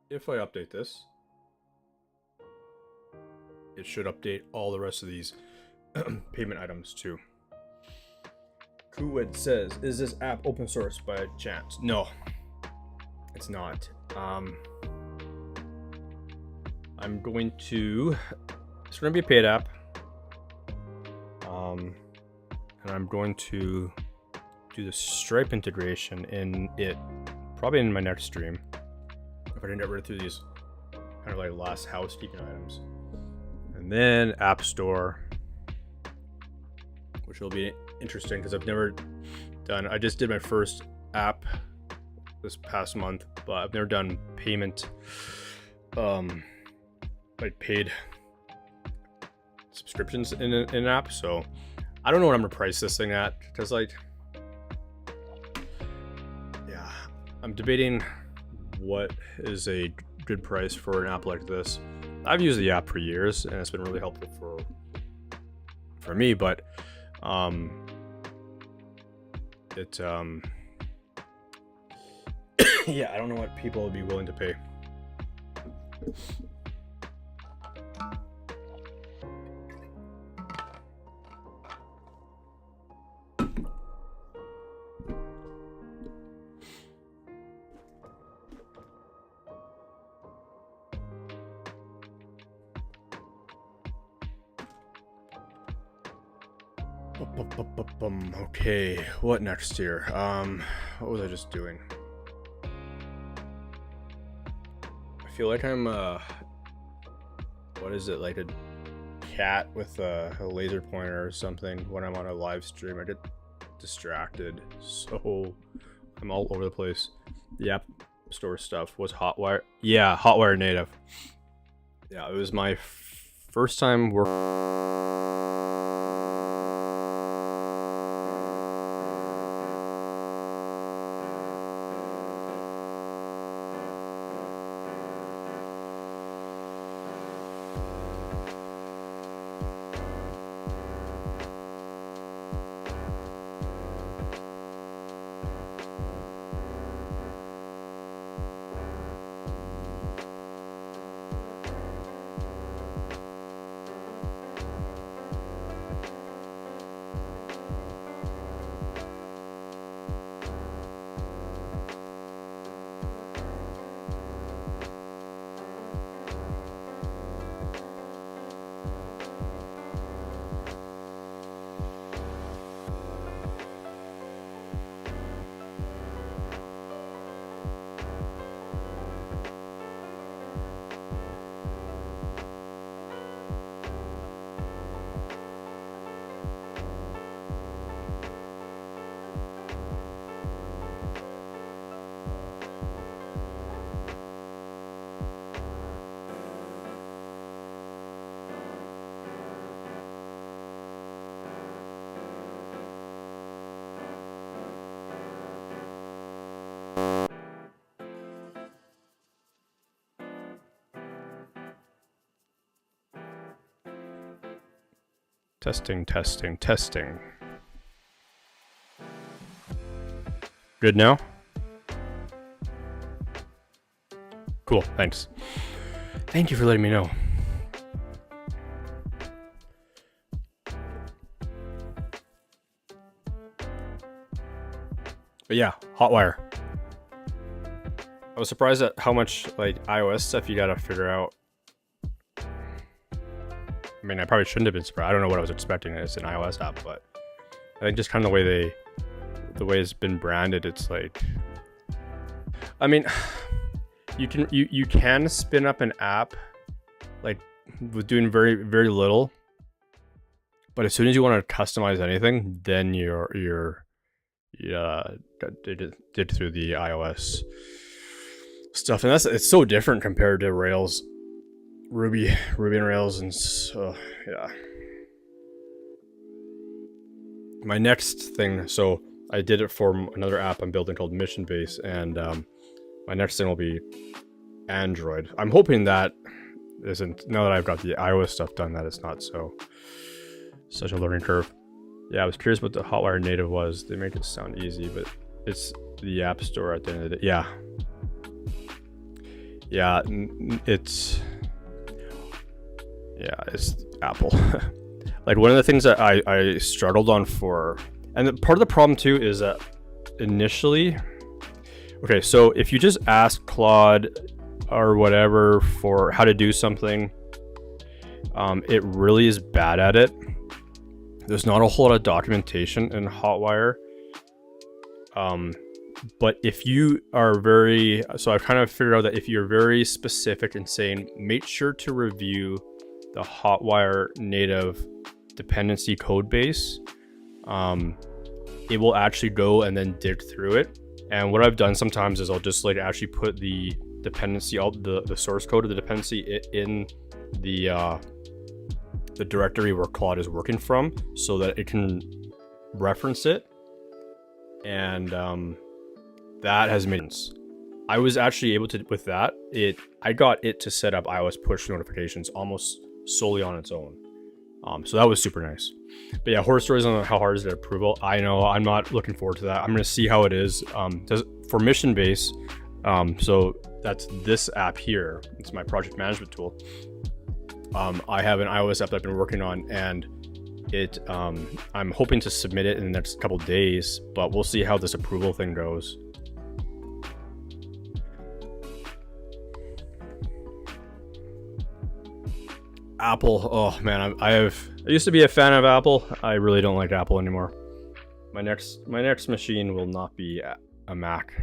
if I update this, it should update all the rest of these payment items too. Kuwed says, is this app open source by chance? No, it's not. I'm going to, it's going to be a paid app. And I'm going to do the Stripe integration in it, probably in my next stream. If I didn't get rid of these kind of like last housekeeping items. And then App Store, which will be interesting because I've never done, I just did my first app this past month, but I've never done payment, like paid subscriptions in an app. So I don't know what I'm gonna price this thing at, because like, yeah, I'm debating what is a good price for an app like this. I've used the app for years and it's been really helpful for me, but yeah, I don't know what people would be willing to pay. Okay, what next here? What was I just doing? I feel like I'm what is it, like a cat with a laser pointer or something when I'm on a live stream. I get distracted, so I'm all over the place. The App Store stuff was Hotwire. Yeah, Hotwire native. Yeah, it was my first time working. Testing, testing, testing. Good now? Cool, thanks. Thank you for letting me know. But yeah, Hotwire. I was surprised at how much like iOS stuff you gotta figure out. I mean, I probably shouldn't have been surprised. I don't know what I was expecting. It's an iOS app, but I think just kind of the way it's been branded, it's like, I mean, you can spin up an app like with doing very, very little, but as soon as you want to customize anything, then you're did through the iOS stuff, and it's so different compared to Rails. Ruby and Rails, and so yeah. My next thing, so I did it for another app I'm building called Mission Base, and my next thing will be Android. I'm hoping that isn't, now that I've got the iOS stuff done, that it's not such a learning curve. Yeah, I was curious what the Hotwire native was. They make it sound easy, but it's the App Store at the end of the day. Yeah, it's Apple. Like, one of the things that I struggled on for, and part of the problem too is that initially, okay, so if you just ask Claude or whatever for how to do something, it really is bad at it. There's not a whole lot of documentation in Hotwire. But if you are so I've kind of figured out that if you're very specific in saying, make sure to review the Hotwire native dependency code base, it will actually go and then dig through it. And what I've done sometimes is I'll just like actually put the dependency, the source code of the dependency in the directory where Claude is working from, so that it can reference it. And that has made sense. I was actually able to, with that, I got it to set up iOS push notifications almost solely on its own. So that was super nice. But yeah, horror stories on how hard is it approval. I know, I'm not looking forward to that. I'm gonna see how it is. For Mission Base, so that's this app here. It's my project management tool. I have an iOS app that I've been working on, and I'm hoping to submit it in the next couple days, but we'll see how this approval thing goes. Apple, oh man, I used to be a fan of Apple. I really don't like Apple anymore. My next machine will not be a Mac.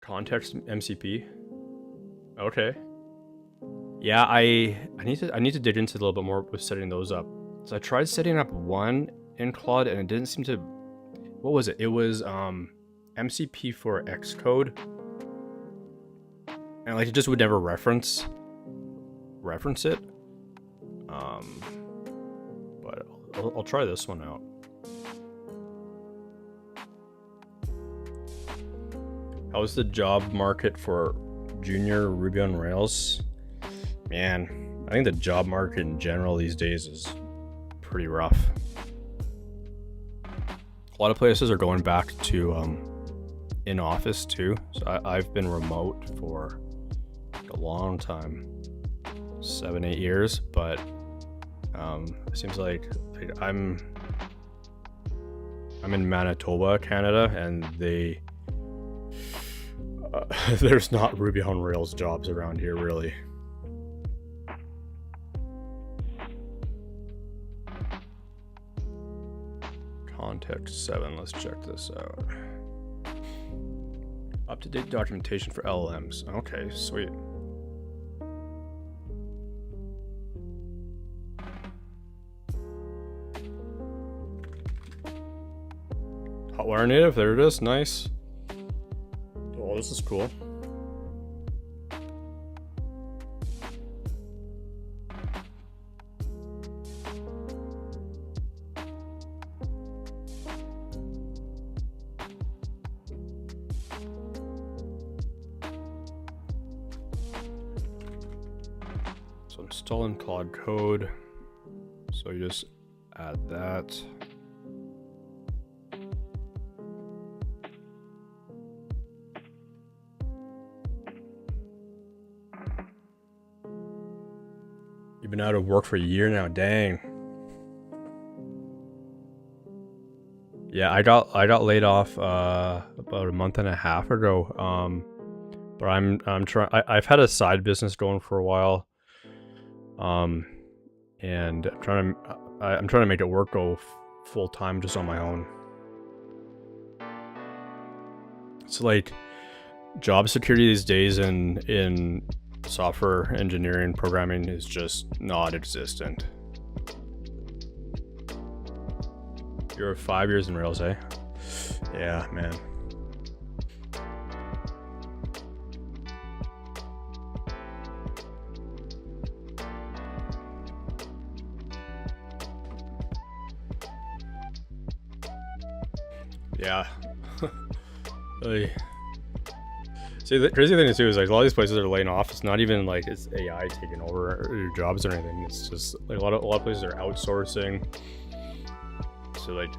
Context MCP. Okay. Yeah, I need to dig into a little bit more with setting those up. So I tried setting up one in Claude, and it didn't seem to. What was it? It was MCP for Xcode, and like it just would never reference it. But I'll try this one out. How's the job market for junior Ruby on Rails? Man, I think the job market in general these days is pretty rough. A lot of places are going back to in office too. So I've been remote for a long time, 7-8 years, but it seems like I'm in Manitoba, Canada, and there's not Ruby on Rails jobs around here, really. Context 7, let's check this out. Up-to-date documentation for LLMs. Okay, sweet. Hotwire native, there it is, nice. Oh, this is cool. installing Cloud Code. So you just add that. You've been out of work for a year now, dang. Yeah, I got laid off about a month and a half ago. But I'm trying. I've had a side business going for a while. And I'm trying to make it work go full time just on my own. It's like job security these days in software engineering programming is just non-existent. You're 5 years in Rails, eh? Yeah, man. Yeah. See, the crazy thing too is like a lot of these places are laying off. It's not even like it's AI taking over your jobs or anything. It's just like a lot of places are outsourcing to like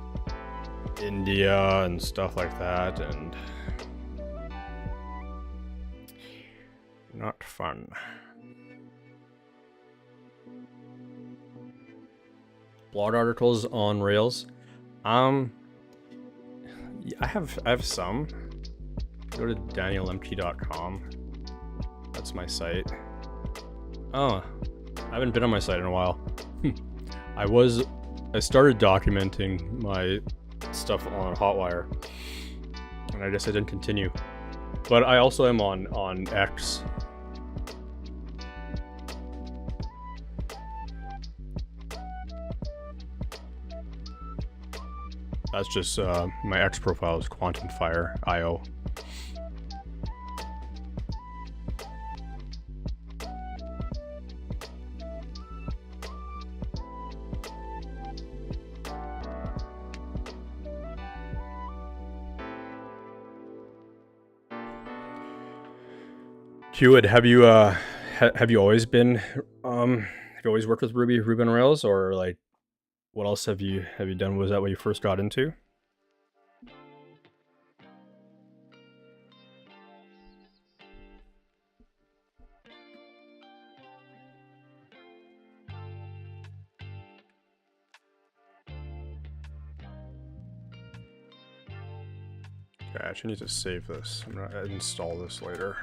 India and stuff like that, and not fun. Blog articles on Rails. I have some. Go to danielmp.com. That's my site. Oh, I haven't been on my site in a while. I started documenting my stuff on Hotwire, and I guess I didn't continue. But I also am on X. That's just my X profile is quantumfire.io. Hewitt, have you always been have you always worked with Ruby on Rails, or like what else have you done? Was that what you first got into? Okay, I actually need to save this. I'm gonna install this later.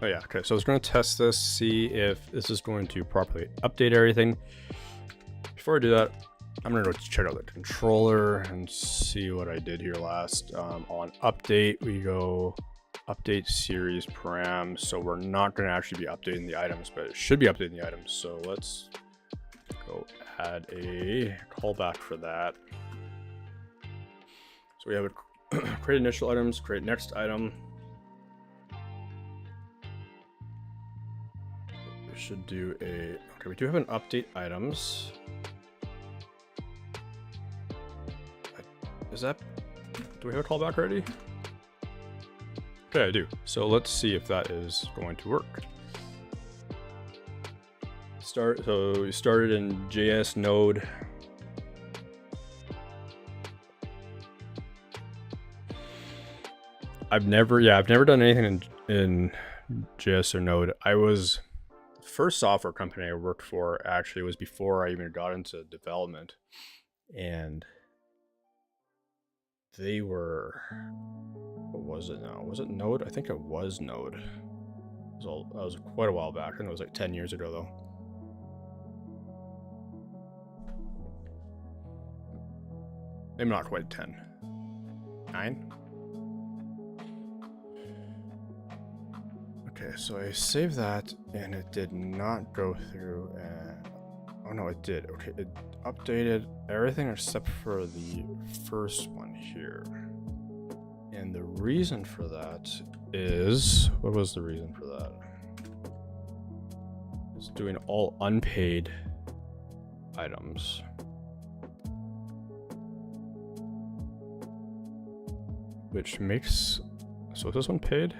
Oh yeah, okay, so I was going to test this, see if this is going to properly update everything. Before I do that, I'm going to go check out the controller and see what I did here last. On update, we go update series param, so we're not going to actually be updating the items, but it should be updating the items. So let's go add a callback for that. So we have a create initial items, create next item. We should do a, okay, we do have an update items. Is that, do we have a callback already? Okay, I do. So let's see if that is going to work. So we started in JS node. I've never done anything in JS or Node. The first software company I worked for actually was before I even got into development, and they were, what was it now? Was it Node? I think it was Node. That was quite a while back. I think it was like 10 years ago though. Maybe not quite 10. 9? Okay, so I saved that and it did not go through and oh no, it did. Okay, it updated everything except for the first one here. And the reason for that is, what was the reason for that? It's doing all unpaid items. Which makes, so is this one paid?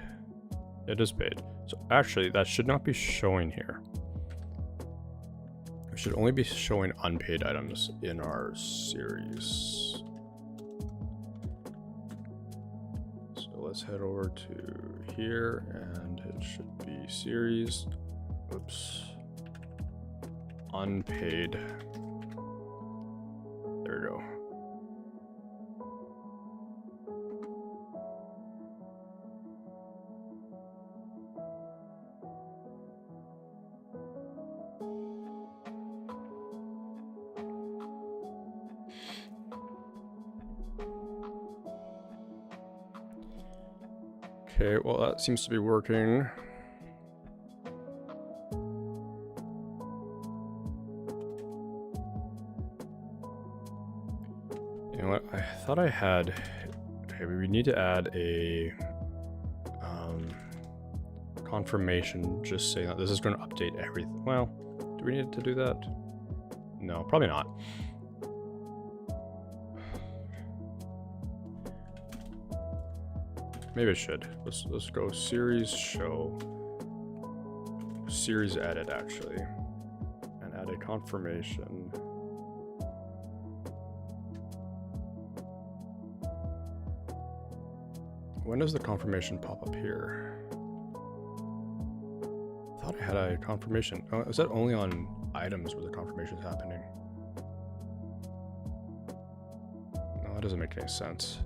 It is paid. So actually that should not be showing here. It should only be showing unpaid items in our series. So let's head over to here and it should be series. Oops. Unpaid. There we go. Okay, well that seems to be working. You know what, I thought I had, okay, we need to add a confirmation just saying that this is going to update everything. Well, do we need to do that? No, probably not. Maybe it should. Let's go series show, series edit actually, and add a confirmation. When does the confirmation pop up here? I thought I had a confirmation. Oh, is that only on items where the confirmation is happening? No, that doesn't make any sense.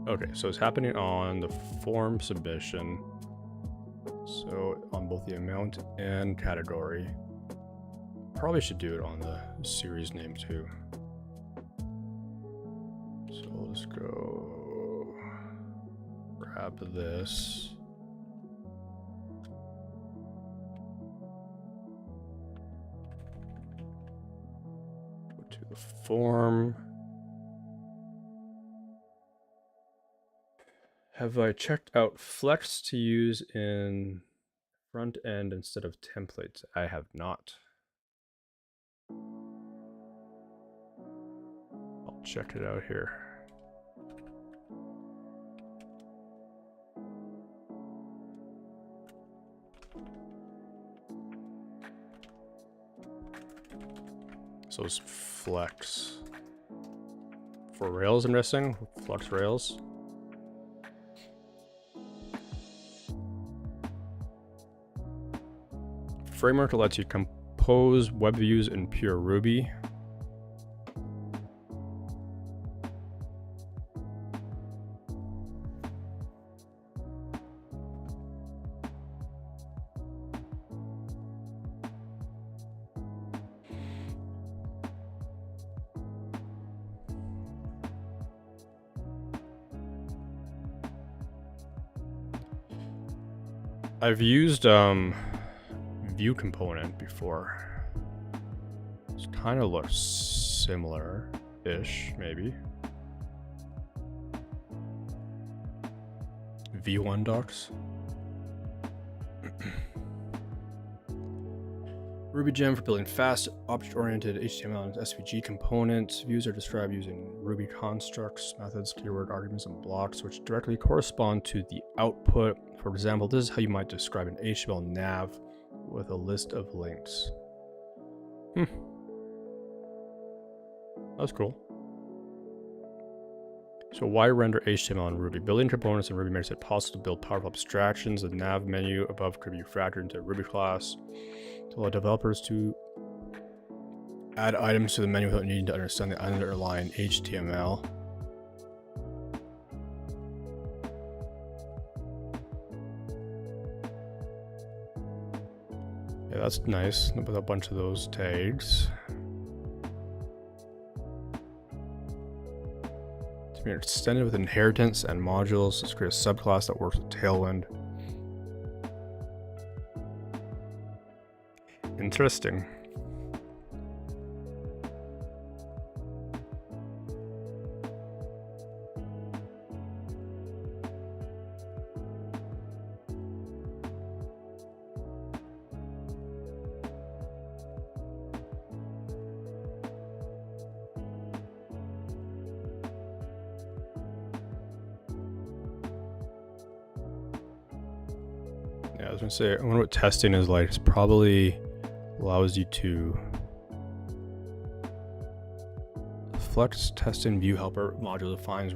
Okay, so it's happening on the form submission. So on both the amount and category. Probably should do it on the series name too. So we'll just go grab this. Go to the form. Have I checked out Flex to use in front end instead of templates? I have not. I'll check it out here. So it's Flex. For Rails, I'm guessing? Flex Rails. Framework that lets you compose web views in pure Ruby. I've used view component before. It kind of looks similar-ish, maybe. V1 docs. RubyGem for building fast, object-oriented HTML and SVG components. Views are described using Ruby constructs, methods, keyword, arguments, and blocks, which directly correspond to the output. For example, this is how you might describe an HTML nav with a list of links. That's cool. So why render HTML in Ruby? Building components in Ruby makes it possible to build powerful abstractions. The nav menu above could be factored into a Ruby class to allow developers to Add items to the menu without needing to understand the underlying HTML. Yeah, that's nice. With a bunch of those tags. To be extended with inheritance and modules. Let's create a subclass that works with Tailwind. Interesting. Yeah, I was gonna say, I wonder what testing is like. It's probably allows you to flex testing view helper module defines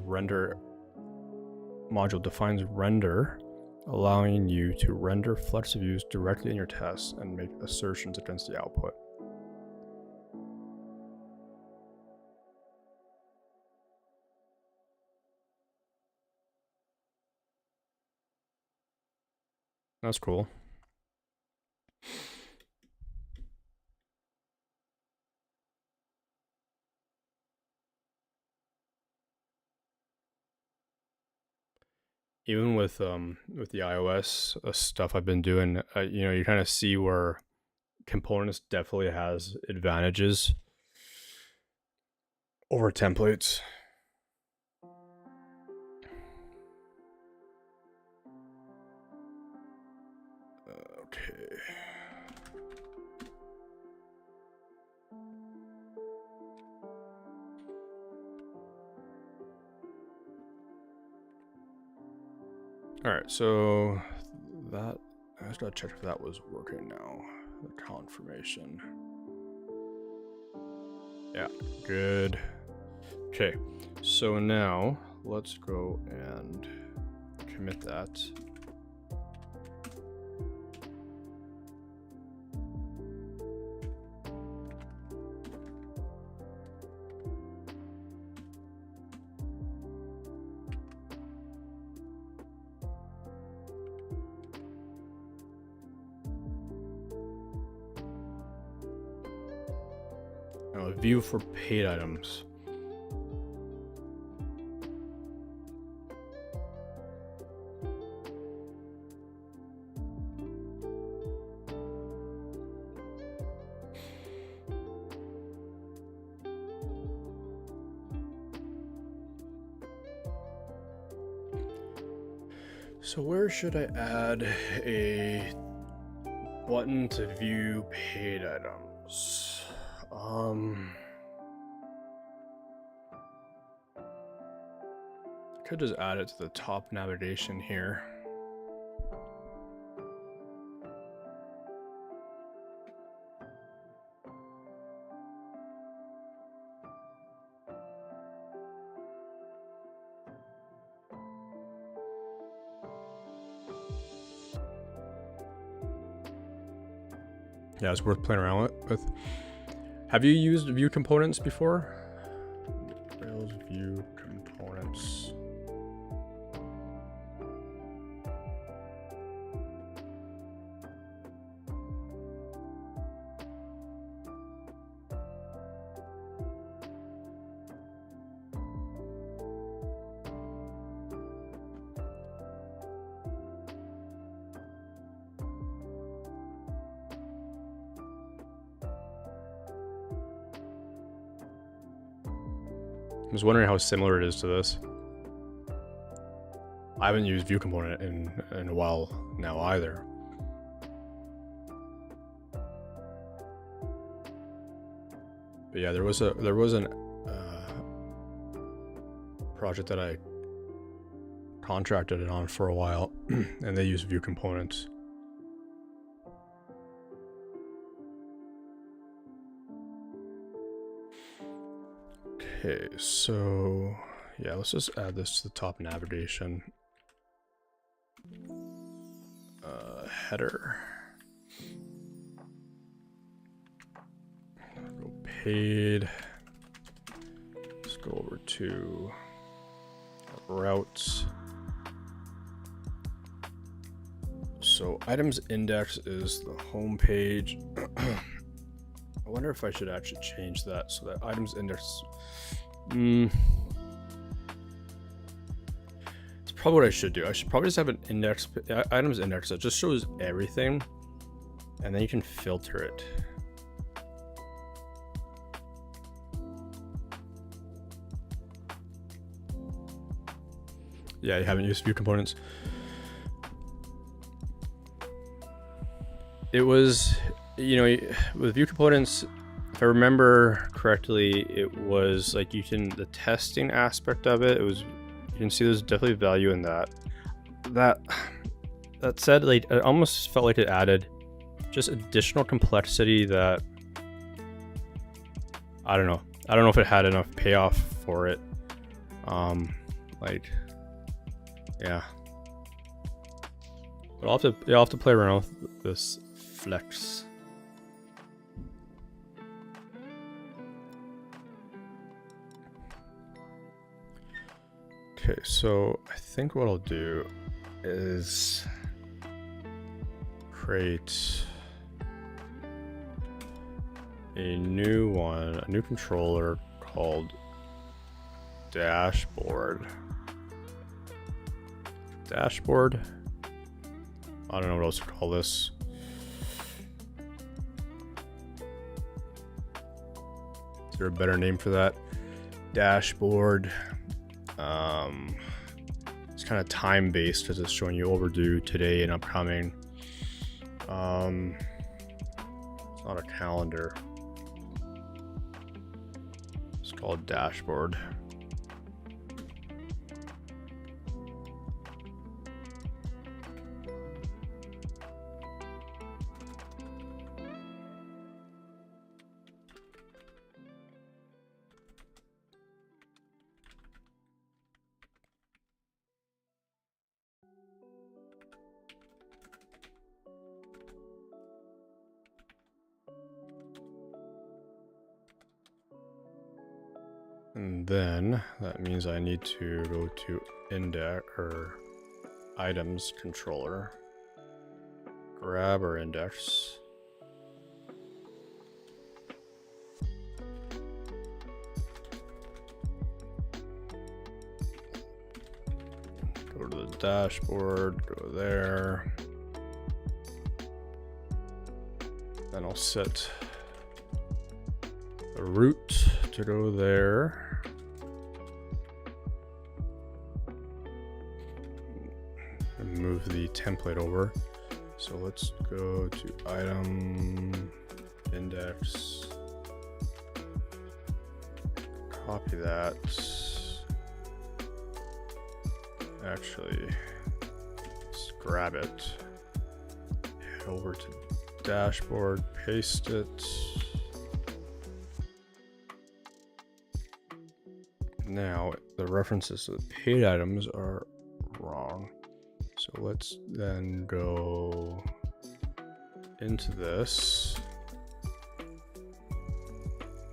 render, allowing you to render flex views directly in your tests and make assertions against the output. That's cool. Even with the iOS stuff I've been doing, you know, you kind of see where components definitely has advantages over templates. Okay. All right, so that I just gotta check if that was working now. The confirmation. Yeah, good. Okay, so now let's go and commit that. Now, view for paid items. So where should I add a button to view paid items? Could just add it to the top navigation here. Yeah, it's worth playing around with. Have you used view components before? Rails view components. I was wondering how similar it is to this. I haven't used view component in a while now either. But yeah, there was an project that I contracted it on for a while, and they use view components. Okay, so yeah, let's just add this to the top navigation. Header. Go paid. Let's go over to routes. So items index is the home page. I wonder if I should actually change that so that items index. It's probably what I should do. I should probably just have an index, items index that just shows everything, and then you can filter it. Yeah, you haven't used view components. It was, you know, with view components, if I remember correctly, it was like you can, the testing aspect of it, it was, you can see there's definitely value in that. That said, like, it almost felt like it added just additional complexity that, I don't know if it had enough payoff for it. Like, yeah. But I'll have to play around with this flex. Okay, so I think what I'll do is create a new controller called dashboard. I don't know what else to call this. Is there a better name for that? Dashboard. It's kind of time based because it's showing you overdue, today, and upcoming. It's not a calendar. It's called dashboard. And then that means I need to go to index or items controller, grab our index, go to the dashboard, go there, then I'll set the route to go there. And move the template over. So let's go to item index. Copy that. Actually, let's grab it. Head over to dashboard, paste it. Now the references to the paid items are wrong. So let's then go into this.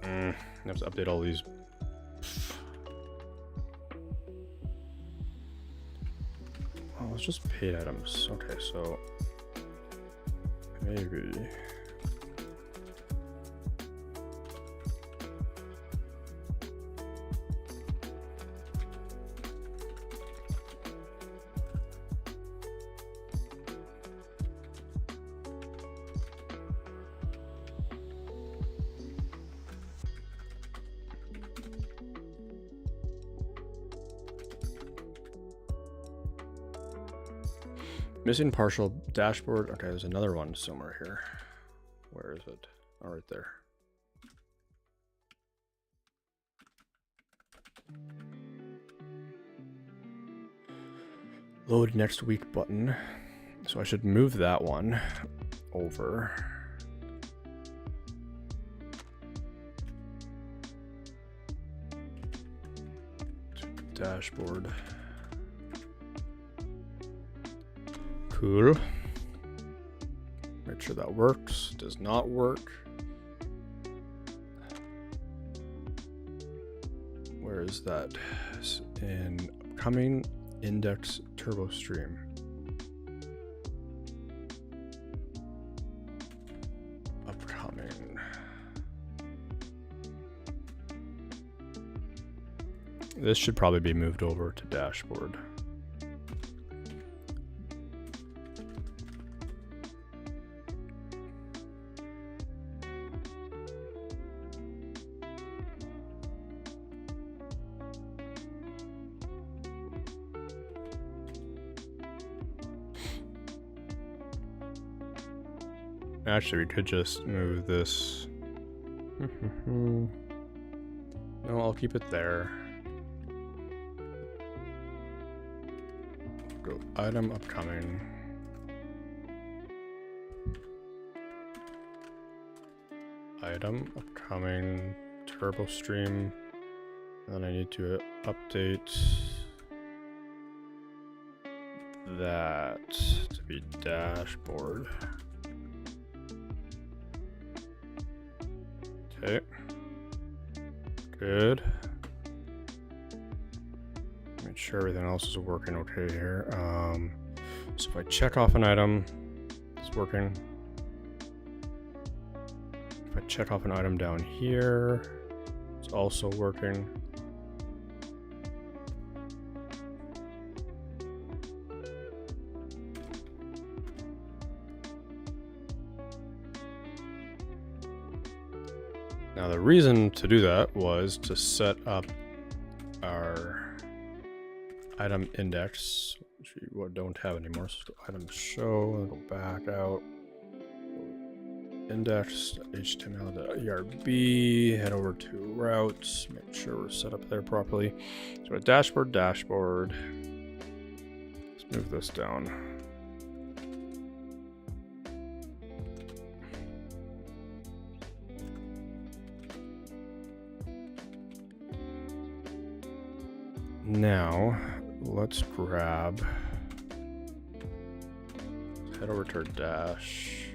I have to update all these. Oh, it's just paid items. Okay, so maybe. Missing partial dashboard. Okay, there's another one somewhere here. Where is it? Oh, right there. Load next week button. So I should move that one over. To dashboard. Cool. Make sure that works. Does not work. Where is that? In upcoming index turbo stream. Upcoming. This should probably be moved over to dashboard. Actually, we could just move this. No, I'll keep it there. Go item upcoming. Item upcoming turbo stream. And then I need to update that to be dashboard. Okay. Good. Make sure everything else is working okay here. So if I check off an item, it's working. If I check off an item down here, it's also working. Now the reason to do that was to set up our item index, which we don't have anymore. So go item show, and go back out. Index html.erb, head over to routes, make sure we're set up there properly. So dashboard. Let's move this down. Now, let's grab, head over to our dash.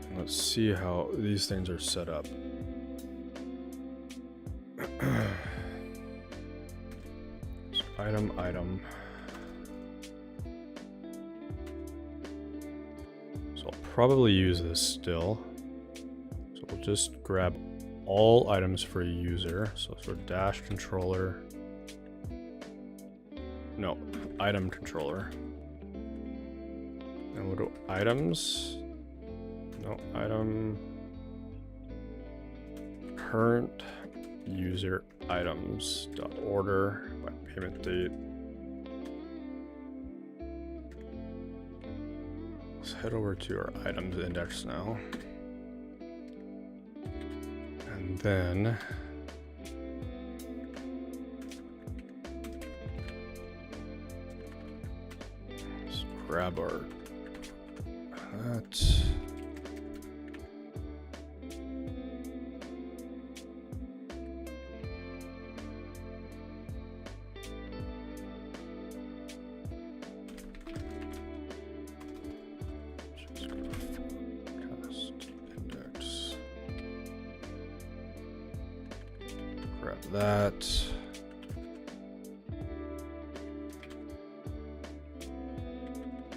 And let's see how these things are set up. So item. So I'll probably use this still. So we'll just grab all items for a user. So for dash controller. No, item controller. And we'll go items. No, item. Current user items dot order by payment date. Let's head over to our items index now. And then let's grab our that. That.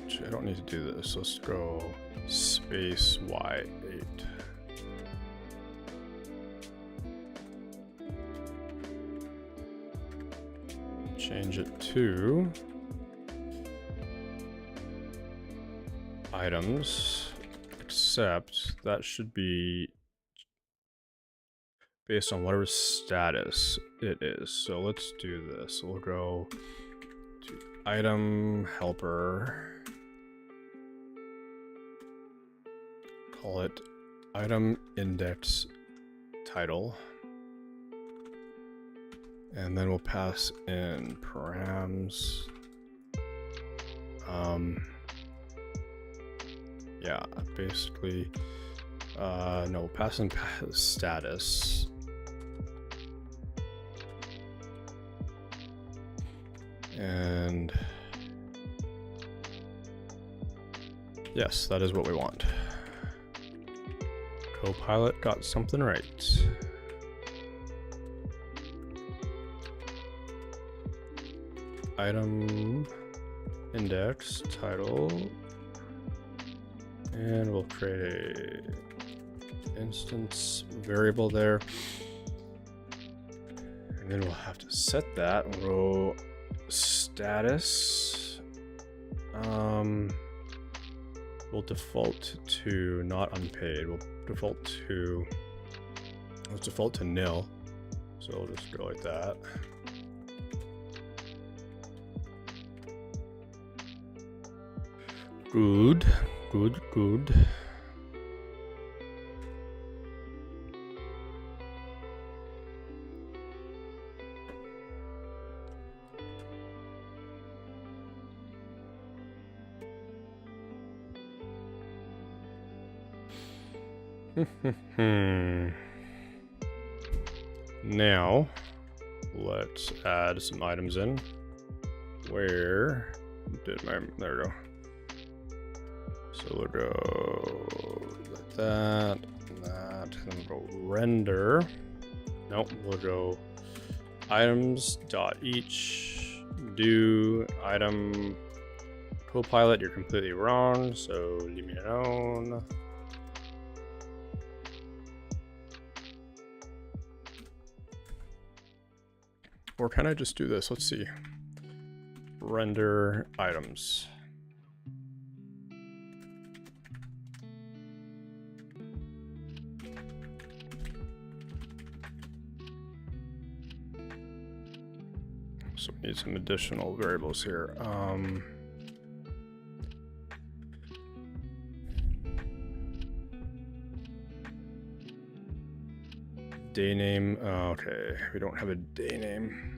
Actually, I don't need to do this. Let's go space Y8. Change it to items, except that should be based on whatever status it is. So let's do this. We'll go to item helper, call it item index title, and then we'll pass in params. Yeah, basically, no, we'll pass in status. And yes, that is what we want. Copilot got something right. item index title, and we'll create a instance variable there, and then we'll have to set that row status. We'll default to not unpaid. We'll default to, let's default to nil. So we'll just go like that. Good, good, good. Now, let's add some items in. Where did my, there we go. So we'll go like that, and then we'll go render. Nope, we'll go items dot each do item copilot. You're completely wrong, so leave me alone. Or can I just do this? Let's see. Render items. So we need some additional variables here. Day name. Okay, we don't have a day name.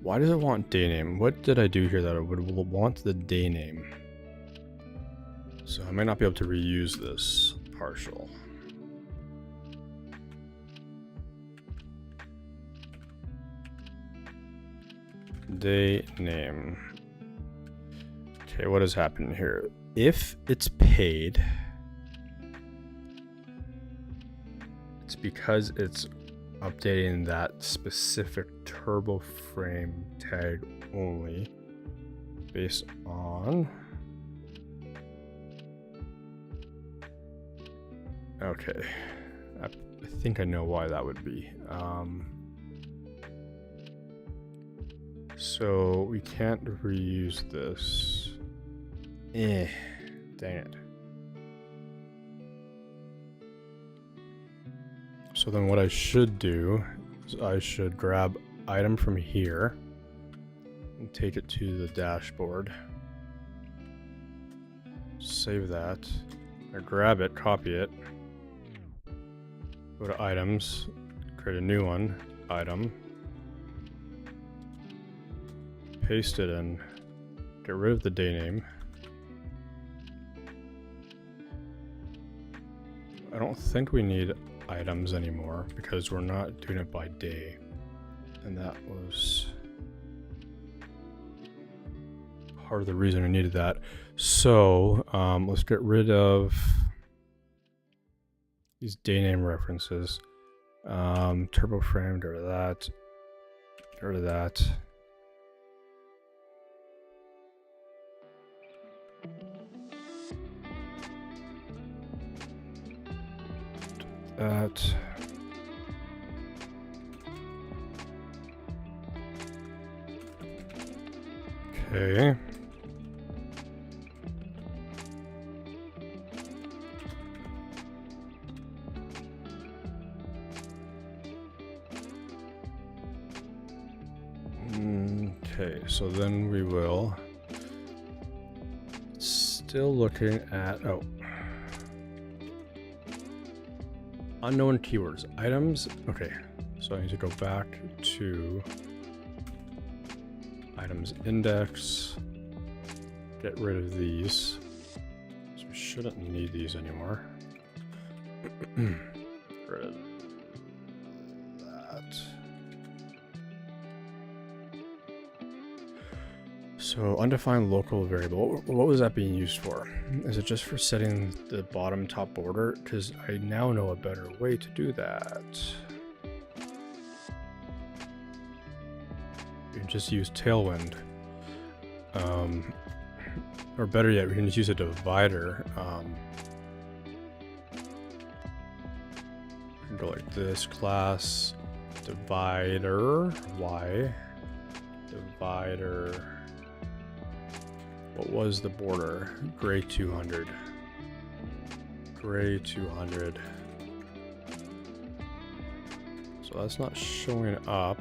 Why does it want day name? What did I do here that it would want the day name? So I might not be able to reuse this partial. Day name. Okay, what has happened here? If it's paid, it's because it's updating that specific turbo frame tag only based on. Okay, I think I know why that would be. So we can't reuse this. Dang it. So then what I should do is I should grab item from here and take it to the dashboard. Save that. I grab it, copy it. Go to items, create a new one, item. Paste it in, get rid of the day name. I don't think we need items anymore because we're not doing it by day. And that was part of the reason I needed that. So let's get rid of these day name references. Turbo frame, get rid of that. Get rid of that. That. Okay. Okay, so then we will still looking at unknown keywords, items. Okay, so I need to go back to items index, get rid of these. So we shouldn't need these anymore. Get rid of that. So undefined local variable, what was that being used for? Is it just for setting the bottom top border? Because I now know a better way to do that. You can just use tailwind. Or better yet, we can just use a divider. We can go like this, class divider, y, divider. What was the border? Gray 200. Gray 200. So that's not showing up.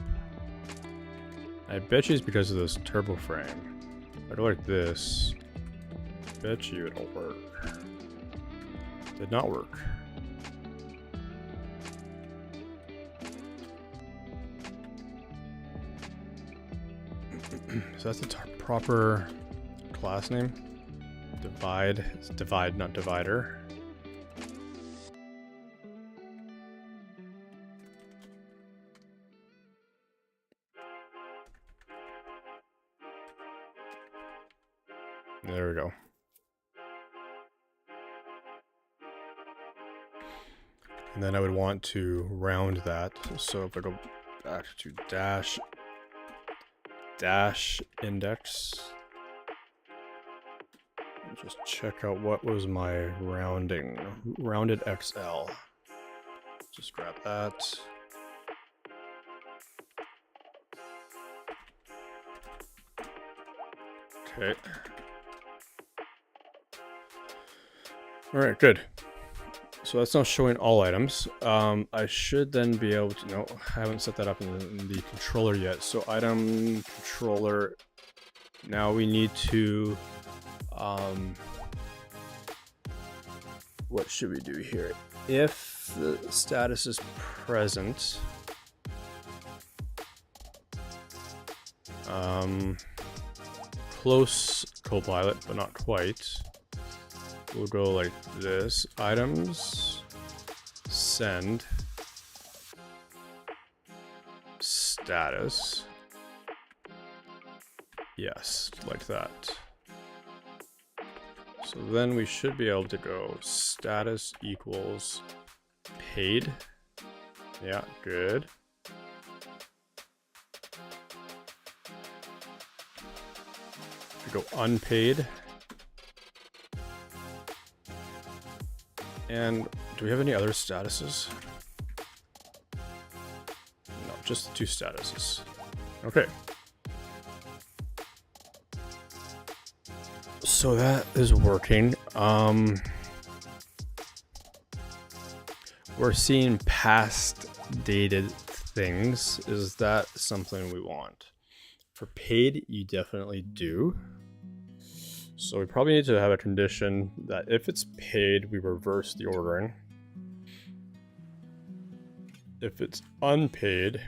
I bet you it's because of this turbo frame. If I go like this, I bet you it'll work. Did not work. So that's the proper class name. Divide. It's divide, not divider. There we go. And then I would want to round that. So if I go back to dash index, just check out what was my rounding. Rounded XL. Just grab that. Okay. Alright, good. So that's now showing all items. I should then be able to, no, I haven't set that up in the controller yet. So item controller, now we need to, what should we do here? If the status is present, close Copilot, but not quite. We'll go like this, items, send, status, yes, like that. So then we should be able to go status equals paid. Yeah, good. We go unpaid. And do we have any other statuses? No, just the two statuses. Okay. So that is working. We're seeing past dated things. Is that something we want? For paid, you definitely do. So we probably need to have a condition that if it's paid, we reverse the ordering. If it's unpaid,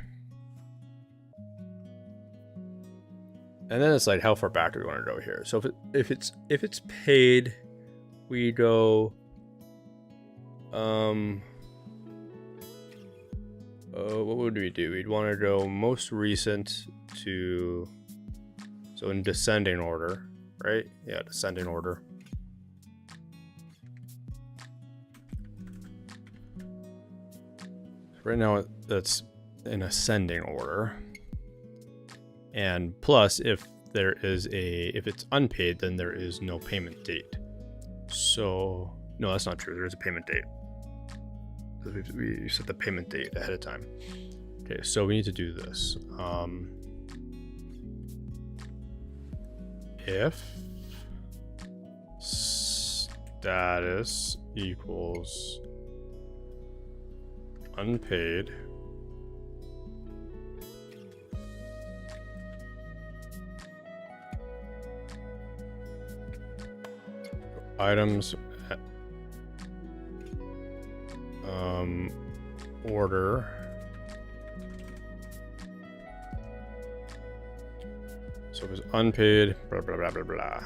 and then it's like how far back do we want to go here? So if it's paid, we go what would we do? We'd want to go most recent to, so in descending order. Right? Yeah, descending order. Right now that's in ascending order. And plus, if it's unpaid, then there is no payment date. So, no, that's not true. There is a payment date. We set the payment date ahead of time. Okay, so we need to do this. If status equals unpaid, items order so if it's unpaid, blah blah blah blah blah.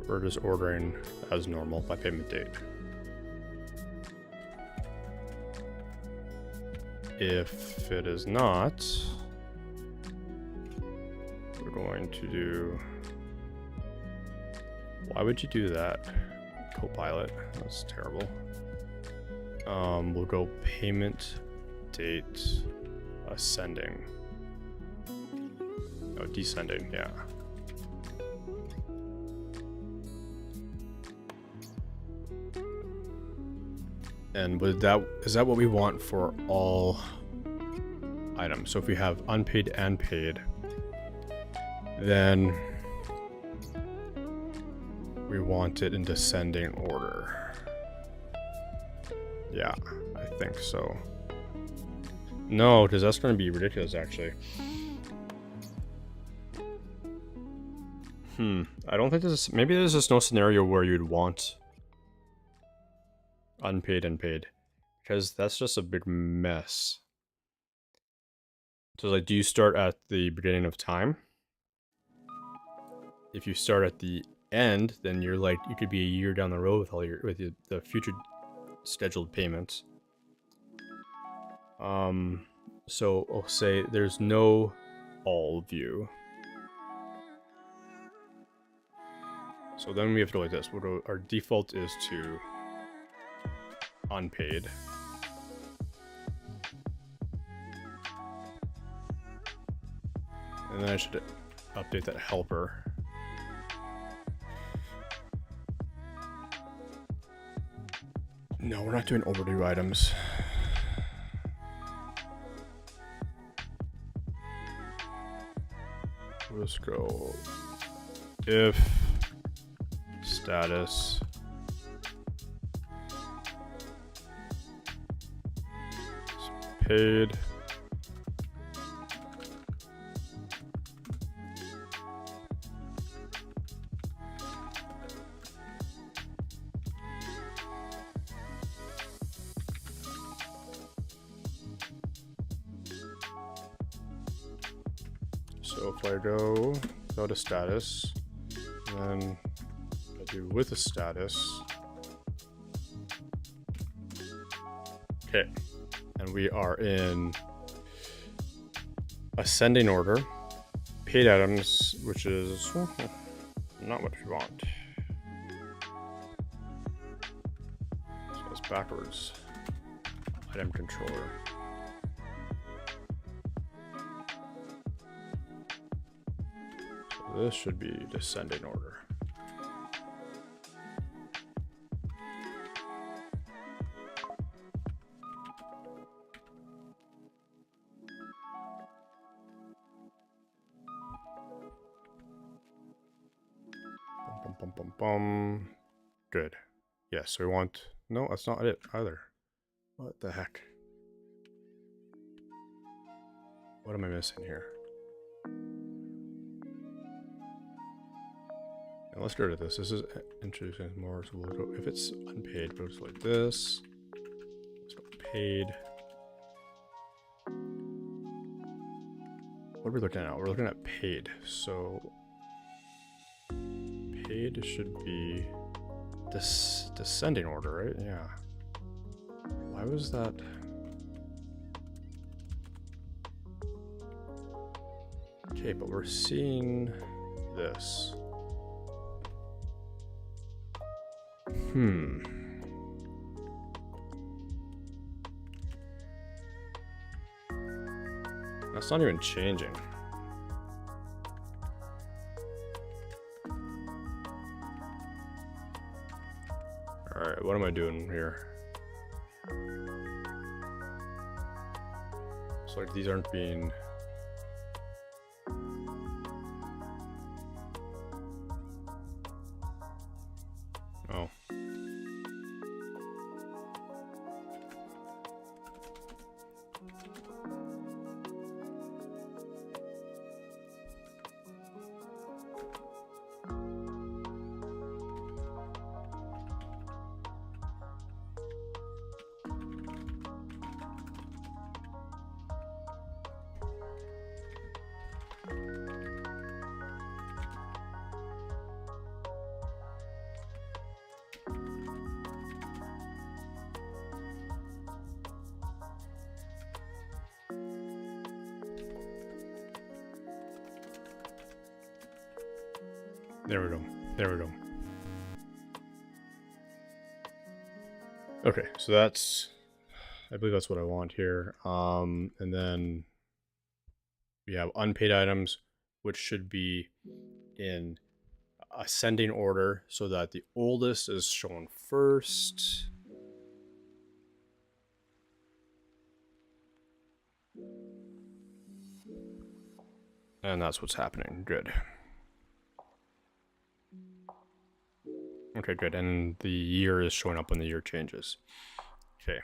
We're just ordering as normal by payment date. If it is not, going to do... Why would you do that, Copilot? That's terrible. We'll go payment date ascending. Oh, descending, yeah. And with that, is that what we want for all items? So if we have unpaid and paid, then we want it in descending order. Yeah, I think so. No, because that's going to be ridiculous, actually. I don't think there's... Maybe there's just no scenario where you'd want unpaid and paid, because that's just a big mess. So, like, do you start at the beginning of time? If you start at the end, then you're like, you could be a year down the road with all your the future scheduled payments. So I'll say there's no all view. So then we have to go like this. We'll go, our default is to unpaid. And then I should update that helper. No, we're not doing overdue items. Let's go if status paid So if I go without a status, and then I do with a status. Okay, and we are in ascending order. Paid items, which is not what we want. So it's backwards. Item controller. This should be descending order. Bum, bum, bum, bum. Good. Yes, so we want... No, that's not it either. What the heck? What am I missing here? Now let's go to this. This is introducing more, so we'll go, if it's unpaid, it goes like this. Let's go paid. What are we looking at now? We're looking at paid. So paid should be this descending order, right? Yeah. Why was that? Okay, but we're seeing this. That's not even changing. Alright, what am I doing here? It's like these aren't being... Oh. There we go. There we go. Okay, so that's, I believe that's what I want here. And then we have unpaid items, which should be in ascending order so that the oldest is shown first. And that's what's happening. Good. Okay, good. And the year is showing up when the year changes. Okay.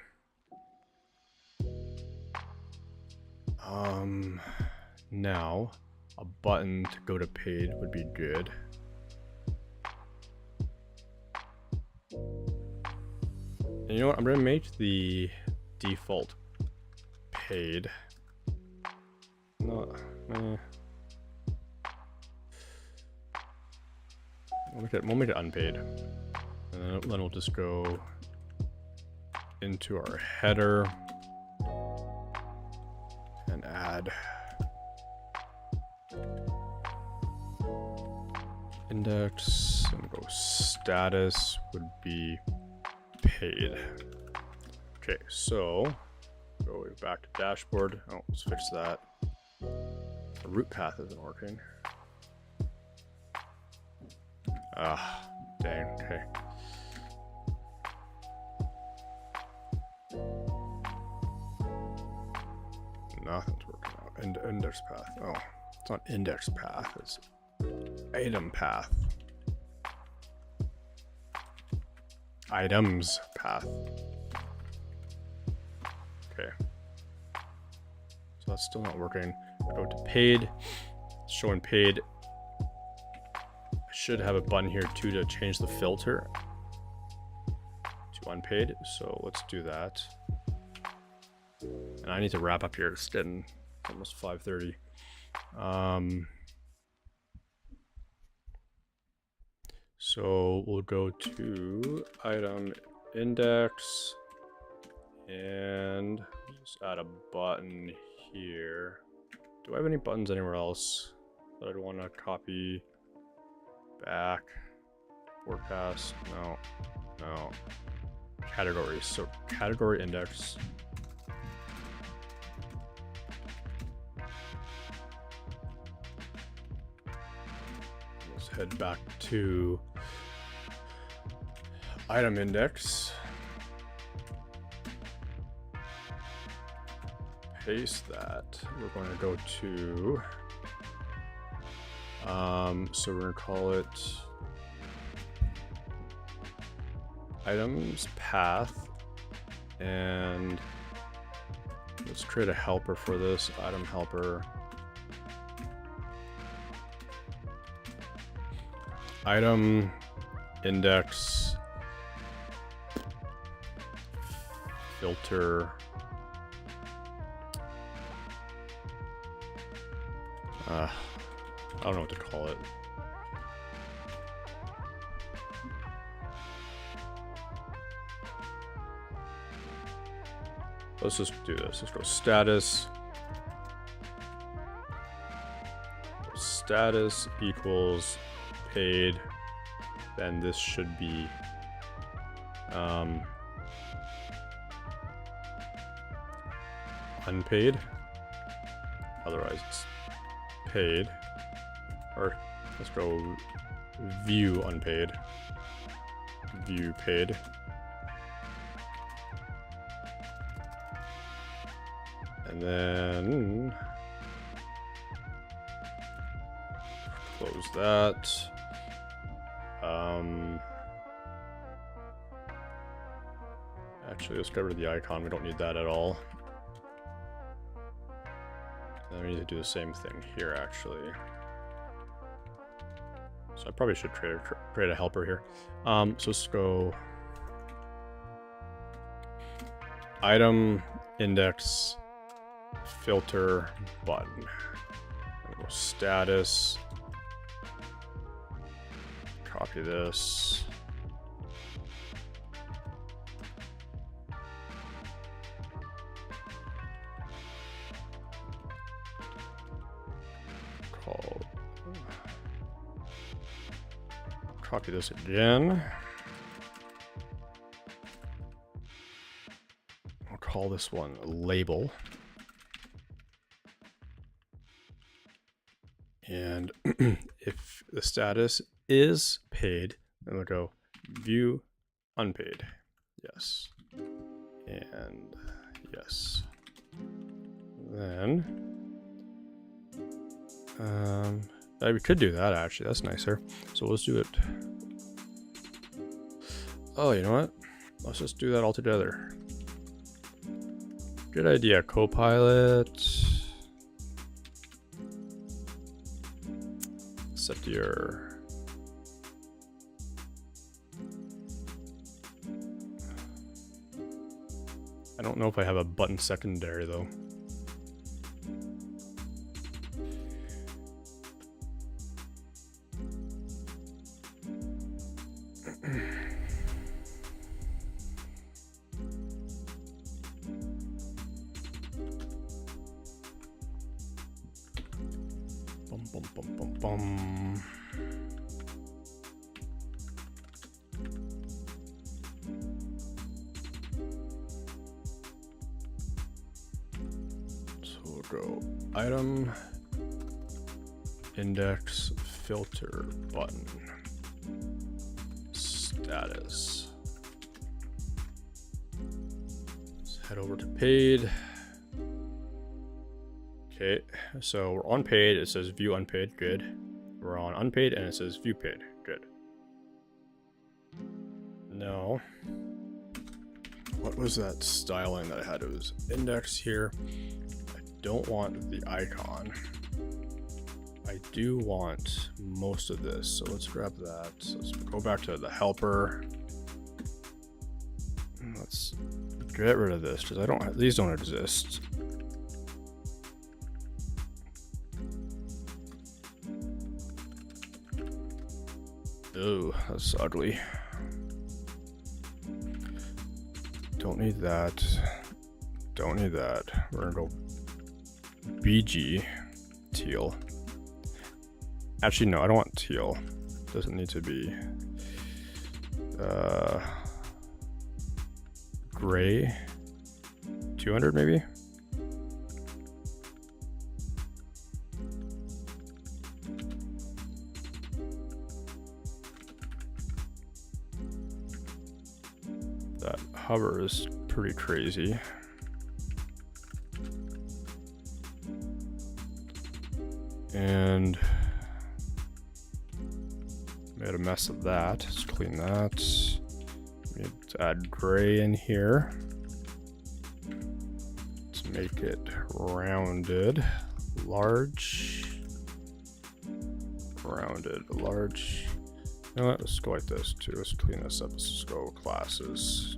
Now a button to go to paid would be good. And you know what? I'm gonna make the default paid. Not. We'll make it unpaid, and then we'll just go into our header and add index, and go status would be paid. Okay, so go back to dashboard. Oh, let's fix that. The root path isn't working. Ah, dang, okay. Nothing's working out. Index path. Oh, it's not index path, it's item path. Items path. Okay. So that's still not working. Go to paid. It's showing paid. Should have a button here too to change the filter to unpaid, so let's do that. And I need to wrap up here. It's getting almost 5:30. So we'll go to item index and just add a button here. Do I have any buttons anywhere else that I'd want to copy? Back, forecast, no. Categories, so category index. Let's head back to item index. Paste that. We're going to go to so we're gonna call it items path, and let's create a helper for this. Item helper, item index filter I don't know what to call it. Let's just do this. Let's go status. Status equals paid. Then this should be unpaid. Otherwise it's paid. Or let's go view unpaid. View paid. And then close that. Actually, let's get rid of the icon. We don't need that at all. And we need to do the same thing here, actually. So I probably should create a helper here. So let's go item index filter button. Go status. Copy this. Call copy this again. I'll call this one label. And if the status is paid, then we'll go view unpaid. Yes. And yes. Then we could do that actually. That's nicer. So let's do it. Oh, you know what? Let's just do that all together. Good idea, Copilot. Set your I don't know if I have a button secondary though. Bum, bum, bum, bum. So we'll go item, index, filter, button, status. Let's head over to paid. Okay, so we're on paid, it says view unpaid, good. We're on unpaid and it says view paid, good. No. What was that styling that I had? It was index here. I don't want the icon. I do want most of this, so let's grab that. So let's go back to the helper. Let's get rid of this because these don't exist. Oh, that's ugly. Don't need that. Don't need that. We're gonna go BG teal. Actually, no, I don't want teal. Doesn't need to be gray. 200 maybe. That hover is pretty crazy. And made a mess of that. Let's clean that. We need to add gray in here. Let's make it rounded, large, rounded, large. You know what? Let's go like this too. Let's clean this up. Let's just go classes.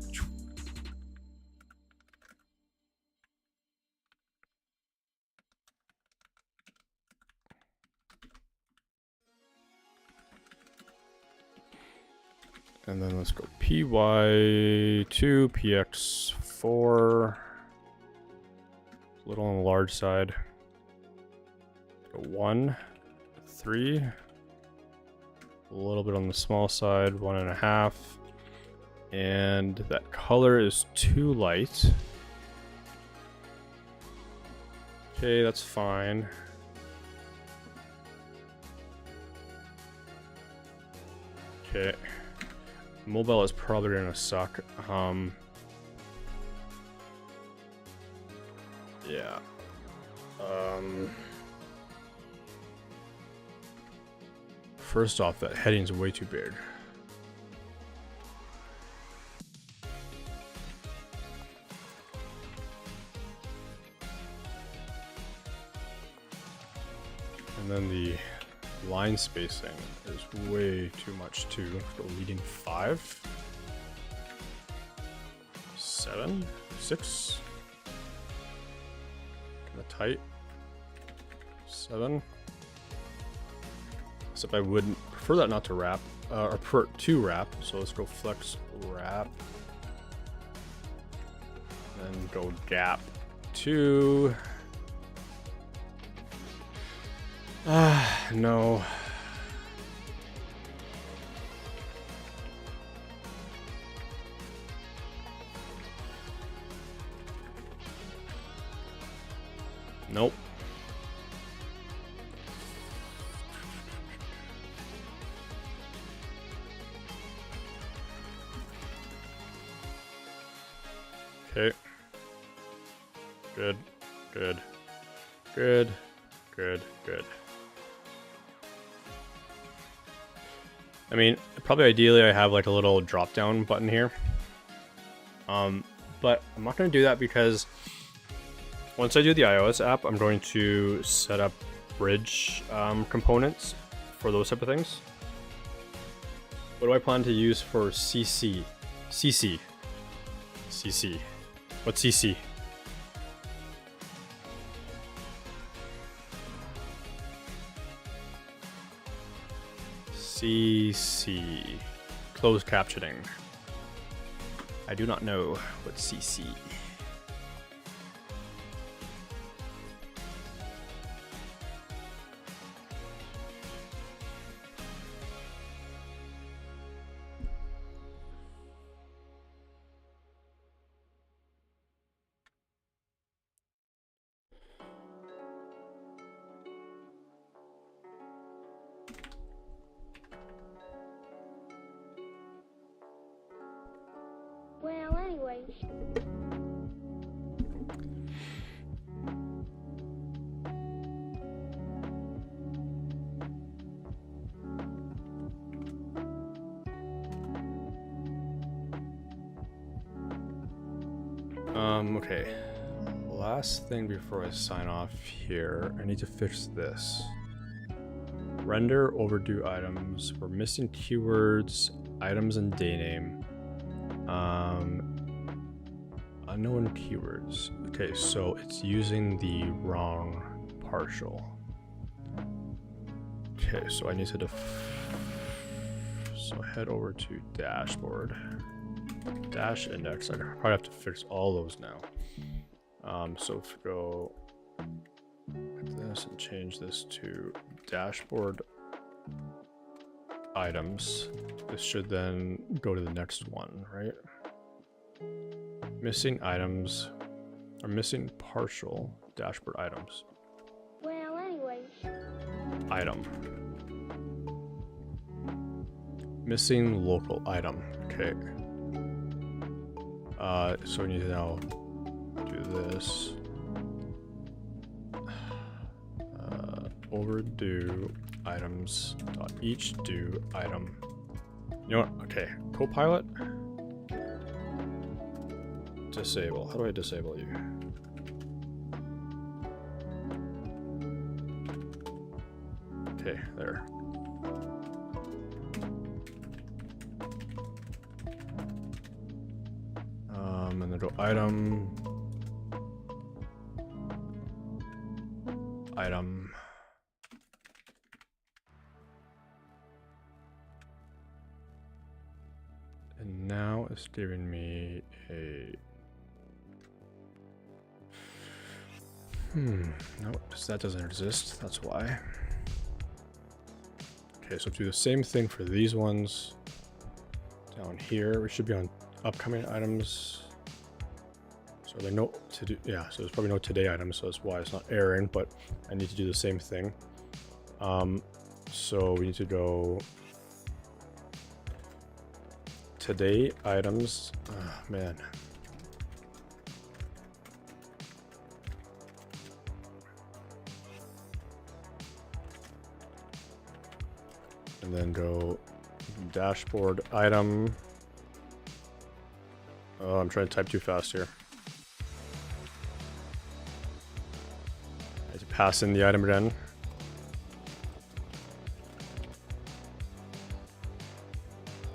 And then let's go PY2, PX4. A little on the large side. Go 1, 3. A little bit on the small side, 1.5. And that color is too light. Okay, that's fine. Okay. Mobile is probably gonna suck. Yeah. First off, that heading's way too big. And then the line spacing is way too much too. Let's go leading 5, 7, 6. Kind of tight. 7. Except I would prefer that not to wrap, or prefer to wrap. So let's go flex wrap. Then go gap 2. No. Nope. Okay. Good, good, good, good, good. I mean, probably ideally I have like a little drop down button here. But I'm not going to do that because once I do the iOS app, I'm going to set up bridge components for those type of things. What do I plan to use for CC? CC. CC. What's CC? CC. Closed captioning. I do not know what CC.
Well, anyways.
Okay. Last thing before I sign off here, I need to fix this. Render overdue items. We're missing keywords, items, and day name. Unknown keywords. Okay, so it's using the wrong partial. Okay, so I need to so head over to dashboard. Dash index. I probably have to fix all those now. So if we go like this and change this to dashboard items, this should then go to the next one, right? Missing items or missing partial dashboard items.
Well, anyways.
Item. Missing local item. Okay. So we need to now do this. Overdue items dot each due item. You know what? Okay. Copilot. Disable. How do I disable you? Okay, there. And then go item. Item. And now it's giving me a... no, that doesn't exist. That's why. Okay, so do the same thing for these ones. Down here, we should be on upcoming items. So there no to do, yeah, so there's probably no today items, so that's why it's not erroring, but I need to do the same thing. So we need to go today items. Man. And then go dashboard item. Oh, I'm trying to type too fast here. I have to pass in the item again.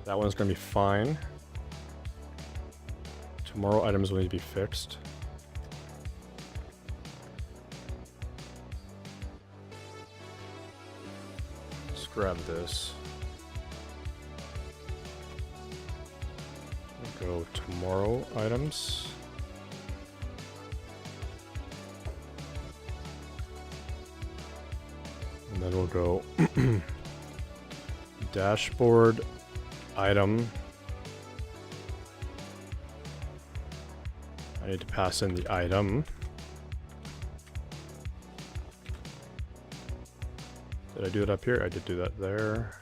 That one's going to be fine. Tomorrow items will need to be fixed. Let's grab this. We'll go tomorrow items. And then we'll go dashboard item. I need to pass in the item. Did I do it up here? I did do that there.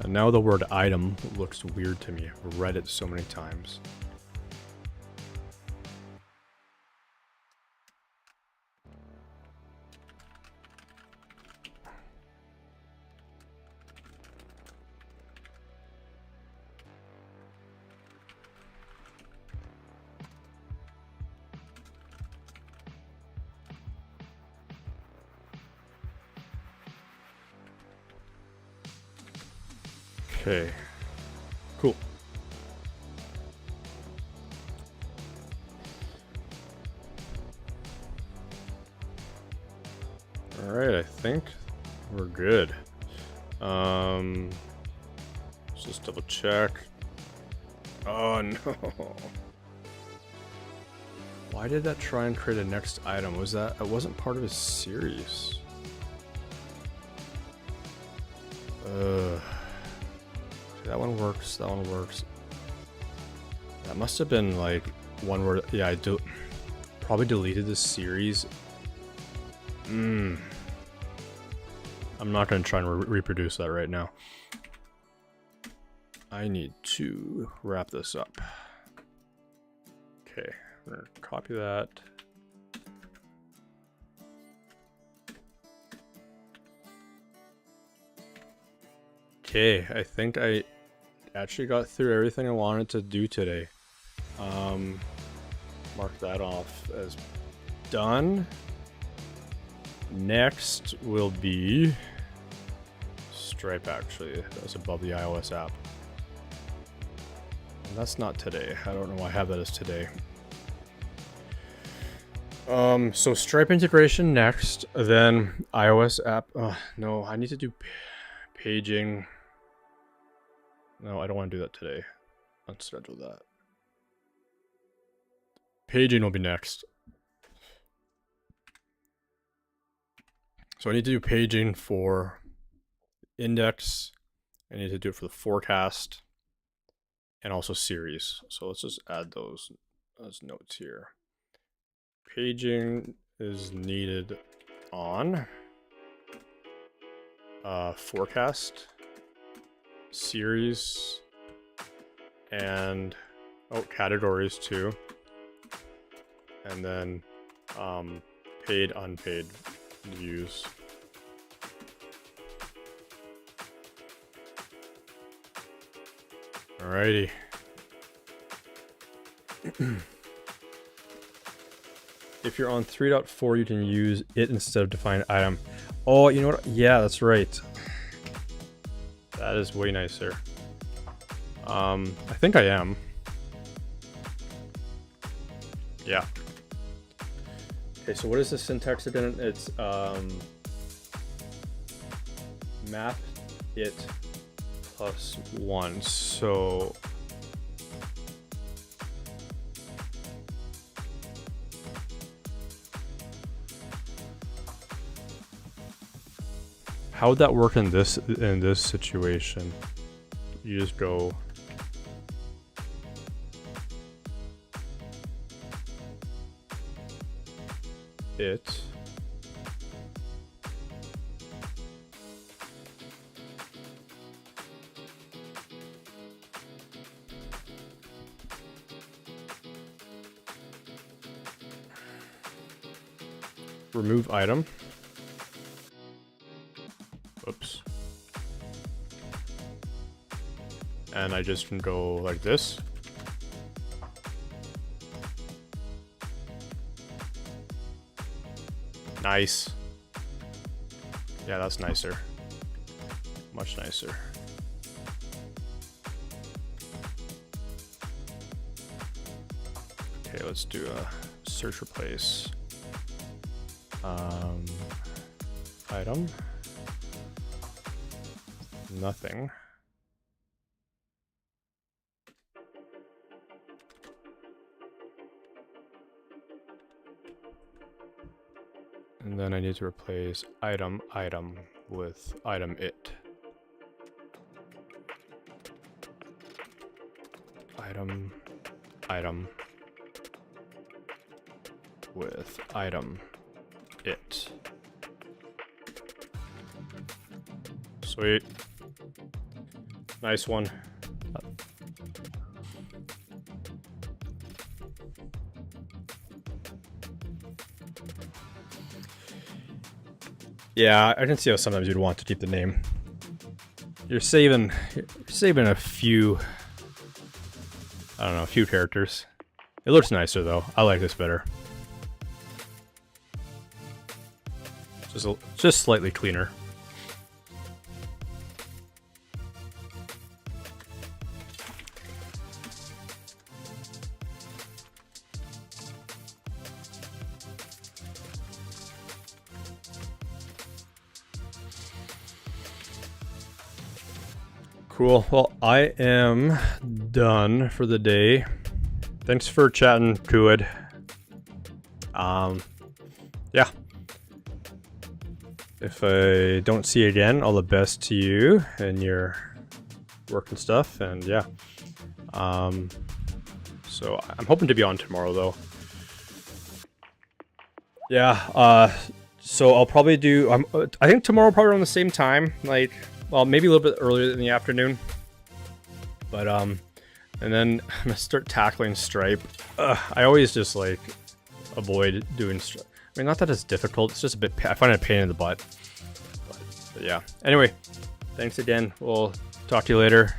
And now the word item looks weird to me. I've read it so many times. Okay, cool. All right, I think we're good. Let's just double check. Oh no. Why did that try and create a next item? Was that, it wasn't part of a series. That one works, that one works. That must have been like one where, yeah, I probably deleted this series. I'm not going to try and reproduce that right now. I need to wrap this up. Okay, we're going to copy that. Okay, I think I actually got through everything I wanted to do today. Mark that off as done. Next will be Stripe, actually. That's above the iOS app. And that's not today. I don't know why I have that as today. So Stripe integration next, then iOS app. No, I need to do paging. No, I don't want to do that today. Let's schedule that. Paging will be next. So I need to do paging for index. I need to do it for the forecast and also series. So let's just add those as notes here. Paging is needed on forecast, series, and categories too. And then paid, unpaid views. Alrighty. If you're on 3.4, you can use it instead of define item. Oh, you know what? Yeah, that's right. That is way nicer. I think I am. Yeah. Okay, so what is the syntax again? It's map it plus 1. So how would that work in this situation? You just go it remove item. Oops. And I just can go like this. Nice. Yeah, that's nicer. Much nicer. Okay, let's do a search replace. Item. Nothing. And then I need to replace item with item it. Item. with item it. Sweet. Nice one. Yeah, I can see how sometimes you'd want to keep the name. You're saving a few, I don't know, a few characters. It looks nicer though. I like this better. Just slightly cleaner. Cool. Well, I am done for the day. Thanks for chatting, Kuid. Yeah. If I don't see you again, all the best to you and your work and stuff. And yeah. So I'm hoping to be on tomorrow though. Yeah. So I'll probably do. I think tomorrow probably around the same time. Like, well, maybe a little bit earlier in the afternoon. But and then I'm gonna start tackling Stripe. I always just like avoid doing Stripe. I mean, not that it's difficult. It's just a bit. I find it a pain in the butt. But yeah. Anyway, thanks again. We'll talk to you later.